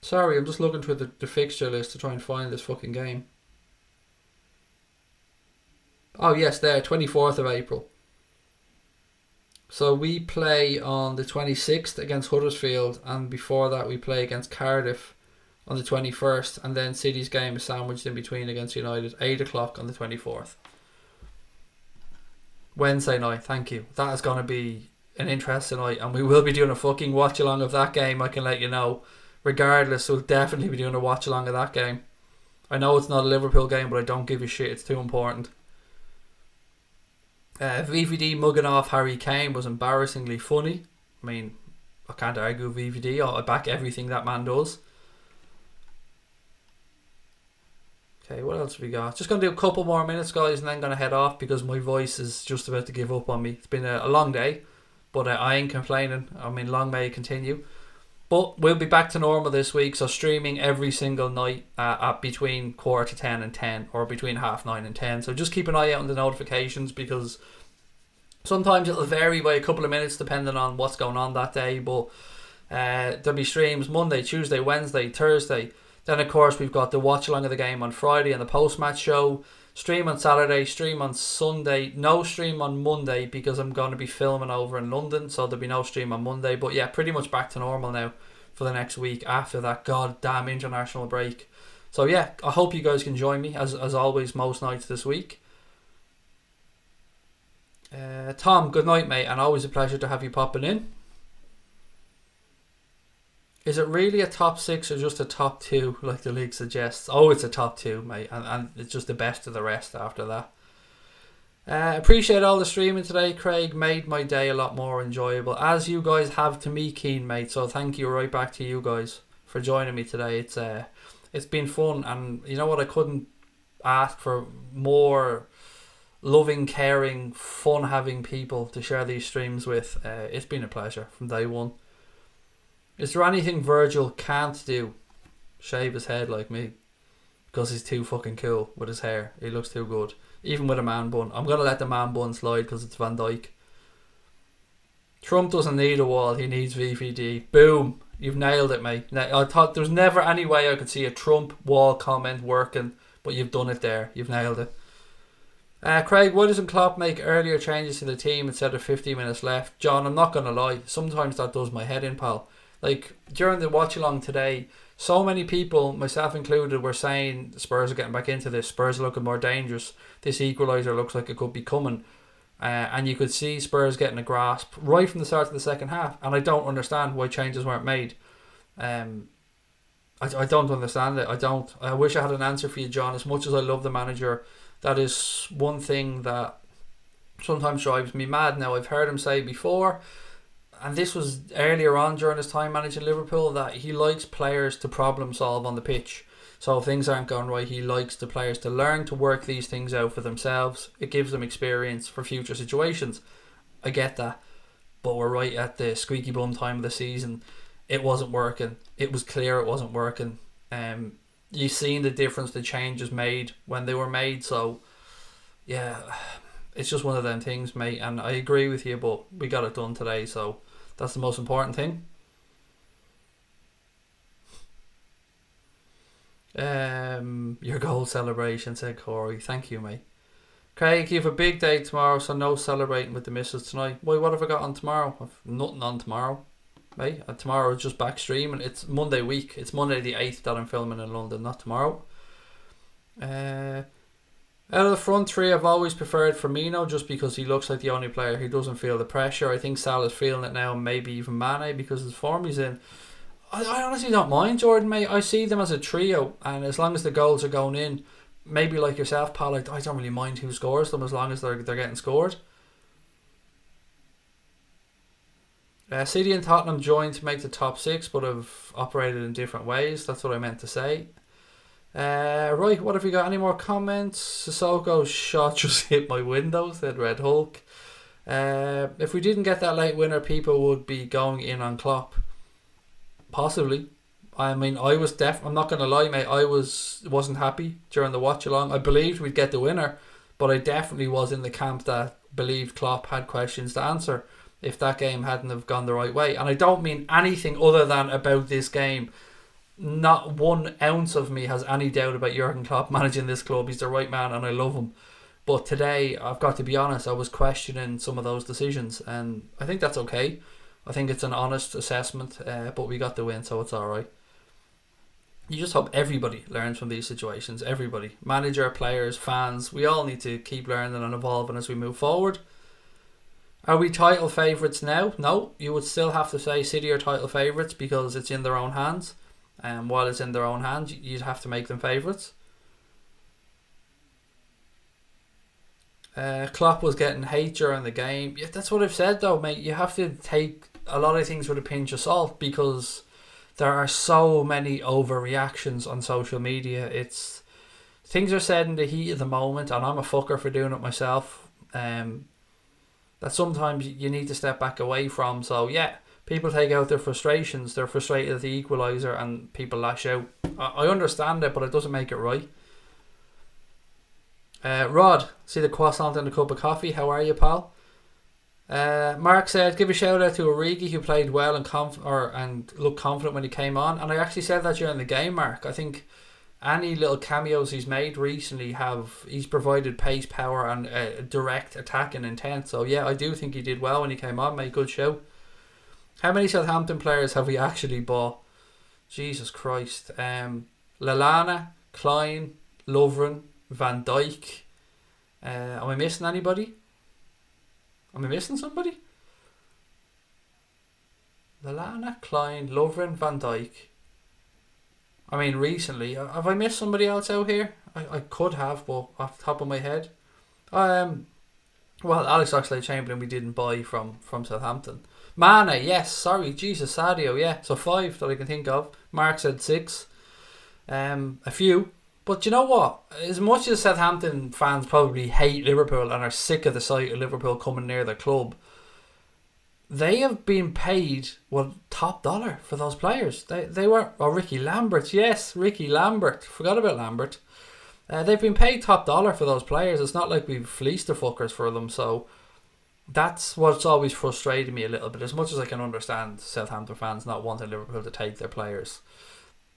Sorry, I'm just looking through the fixture list to try and find this fucking game. Oh yes, there, 24th of April. So we play on the 26th against Huddersfield, and before that we play against Cardiff on the 21st, and then City's game is sandwiched in between against United, 8 o'clock on the 24th. Wednesday night, thank you. That is going to be an interesting night, and we will be doing a fucking watch along of that game, I can let you know. Regardless, we'll definitely be doing a watch along of that game. I know it's not a Liverpool game, but I don't give a shit, it's too important. VVD mugging off Harry Kane was embarrassingly funny. I mean, I can't argue with VVD. I back everything that man does. Okay, what else have we got? Just going to do a couple more minutes, guys, and then going to head off because my voice is just about to give up on me. It's been a long day, but I ain't complaining. I mean, long may it continue. But we'll be back to normal this week, so streaming every single night at between 9:45 and 10, or between 9:30 and 10. So just keep an eye out on the notifications, because sometimes it'll vary by a couple of minutes depending on what's going on that day. But there'll be streams Monday, Tuesday, Wednesday, Thursday. Then of course we've got the watch along of the game on Friday and the post-match show. Stream on Saturday, stream on Sunday. No stream on Monday because I'm going to be filming over in London, so there'll be no stream on Monday. But yeah, pretty much back to normal now for the next week after that goddamn international break. So yeah, I hope you guys can join me as always most nights this week. Tom, good night, mate, and always a pleasure to have you popping in. Is it really a top 6 or just a top 2 like the league suggests? Oh, it's a top 2, mate, and it's just the best of the rest after that. Appreciate all the streaming today, Craig. Made my day a lot more enjoyable, as you guys have to me, Keen, mate. So thank you right back to you guys for joining me today. It's been fun, and you know what? I couldn't ask for more loving, caring, fun-having people to share these streams with. It's been a pleasure from day one. Is there anything Virgil can't do? Shave his head like me. Because he's too fucking cool with his hair. He looks too good. Even with a man bun. I'm going to let the man bun slide because it's Van Dijk. Trump doesn't need a wall. He needs VVD. Boom. You've nailed it, mate. I thought there was never any way I could see a Trump wall comment working. But you've done it there. You've nailed it. Craig, why doesn't Klopp make earlier changes to the team instead of 50 minutes left? John, I'm not going to lie. Sometimes that does my head in, pal. Like, during the watch along today, so many people, myself included, were saying Spurs are getting back into this. Spurs are looking more dangerous. This equaliser looks like it could be coming. And you could see Spurs getting a grasp right from the start of the second half. And I don't understand why changes weren't made. I don't understand it. I wish I had an answer for you, John. As much as I love the manager, that is one thing that sometimes drives me mad. Now, I've heard him say before, and this was earlier on during his time managing Liverpool, that he likes players to problem solve on the pitch. So if things aren't going right, he likes the players to learn to work these things out for themselves. It gives them experience for future situations. I get that. But we're right at the squeaky bum time of the season. It wasn't working. It was clear it wasn't working. You've seen the difference the changes made when they were made. So, yeah, it's just one of them things, mate. And I agree with you, but we got it done today. So that's the most important thing. Your goal celebration, said Corey. Thank you, mate. Craig, you have a big day tomorrow, so no celebrating with the missus tonight. Why, what have I got on tomorrow? I've nothing on tomorrow, mate. Tomorrow is just back streaming. It's Monday week. It's Monday the 8th that I'm filming in London, not tomorrow. Out of the front three, I've always preferred Firmino just because he looks like the only player who doesn't feel the pressure. I think Salah's feeling it now, maybe even Mane, because of the form he's in. I honestly don't mind Jordan, mate. I see them as a trio, and as long as the goals are going in, maybe like yourself, pal, I don't really mind who scores them as long as they're getting scored. City and Tottenham joined to make the top 6, but have operated in different ways. That's what I meant to say. Right, what have we got? Any more comments? Sissoko's shot just hit my window, said Red Hulk. If we didn't get that late winner, people would be going in on Klopp. Possibly. I mean, I'm not going to lie, mate, I wasn't happy during the watch along. I believed we'd get the winner, but I definitely was in the camp that believed Klopp had questions to answer if that game hadn't have gone the right way. And I don't mean anything other than about this game. Not 1 ounce of me has any doubt about Jurgen Klopp managing this club. He's the right man and I love him. But today, I've got to be honest, I was questioning some of those decisions, and I think that's okay. I think it's an honest assessment, but we got the win, so it's alright. You just hope everybody learns from these situations. Everybody. Manager, players, fans. We all need to keep learning and evolving as we move forward. Are we title favourites now? No. You would still have to say City are title favourites because it's in their own hands. And while it's in their own hands, you'd have to make them favourites. Klopp was getting hate during the game. Yeah, that's what I've said though, mate. You have to take a lot of things with a pinch of salt because there are so many overreactions on social media. Things are said in the heat of the moment, and I'm a fucker for doing it myself. That sometimes you need to step back away from. So yeah, people take out their frustrations. They're frustrated at the equaliser and people lash out. I understand it, but it doesn't make it right. Rod, see the croissant and a cup of coffee. How are you, pal? Mark said, give a shout out to Origi who played well and looked confident when he came on. And I actually said that during the game, Mark. I think any little cameos he's made recently he's provided pace, power and direct attacking intent. So yeah, I do think he did well when he came on, mate. Good show. How many Southampton players have we actually bought? Jesus Christ. Lallana, Klein, Lovren, Van Dijk. Am I missing anybody? Am I missing somebody? Lallana, Klein, Lovren, Van Dijk. I mean, recently. Have I missed somebody else out here? I could have, but off the top of my head. Well, Alex Oxlade-Chamberlain we didn't buy from Southampton. Mane, yes, sorry, Jesus, Sadio, yeah. So 5 that I can think of. Mark said 6. A few. But you know what? As much as Southampton fans probably hate Liverpool and are sick of the sight of Liverpool coming near their club, they have been paid top dollar for those players. They were Ricky Lambert, yes, Ricky Lambert. Forgot about Lambert. They've been paid top dollar for those players. It's not like we've fleeced the fuckers for them. So that's what's always frustrated me a little bit. As much as I can understand Southampton fans not wanting Liverpool to take their players,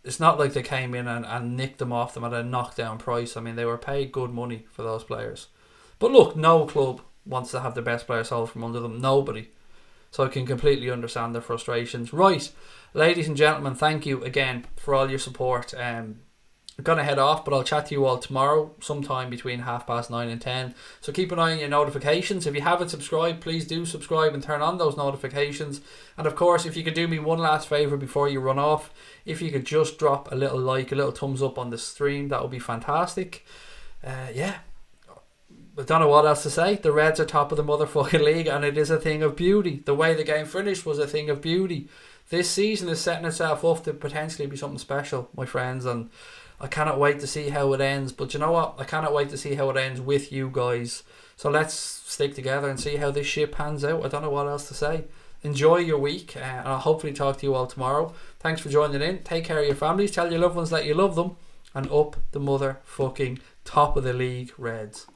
it's not like they came in and nicked them off them at a knockdown price. I mean, they were paid good money for those players. But look, no club wants to have their best player sold from under them. Nobody. So I can completely understand their frustrations. Right, ladies and gentlemen, thank you again for all your support. I'm going to head off, but I'll chat to you all tomorrow, sometime between 9:30 and 10. So keep an eye on your notifications. If you haven't subscribed, please do subscribe and turn on those notifications. And of course, if you could do me one last favour before you run off, if you could just drop a little like, a little thumbs up on the stream, that would be fantastic. Yeah, I don't know what else to say. The Reds are top of the motherfucking league, and it is a thing of beauty. The way the game finished was a thing of beauty. This season is setting itself up to potentially be something special, my friends, and I cannot wait to see how it ends. But you know what? I cannot wait to see how it ends with you guys. So let's stick together and see how this ship pans out. I don't know what else to say. Enjoy your week, and I'll hopefully talk to you all tomorrow. Thanks for joining in. Take care of your families. Tell your loved ones that you love them. And up the motherfucking top of the league, Reds.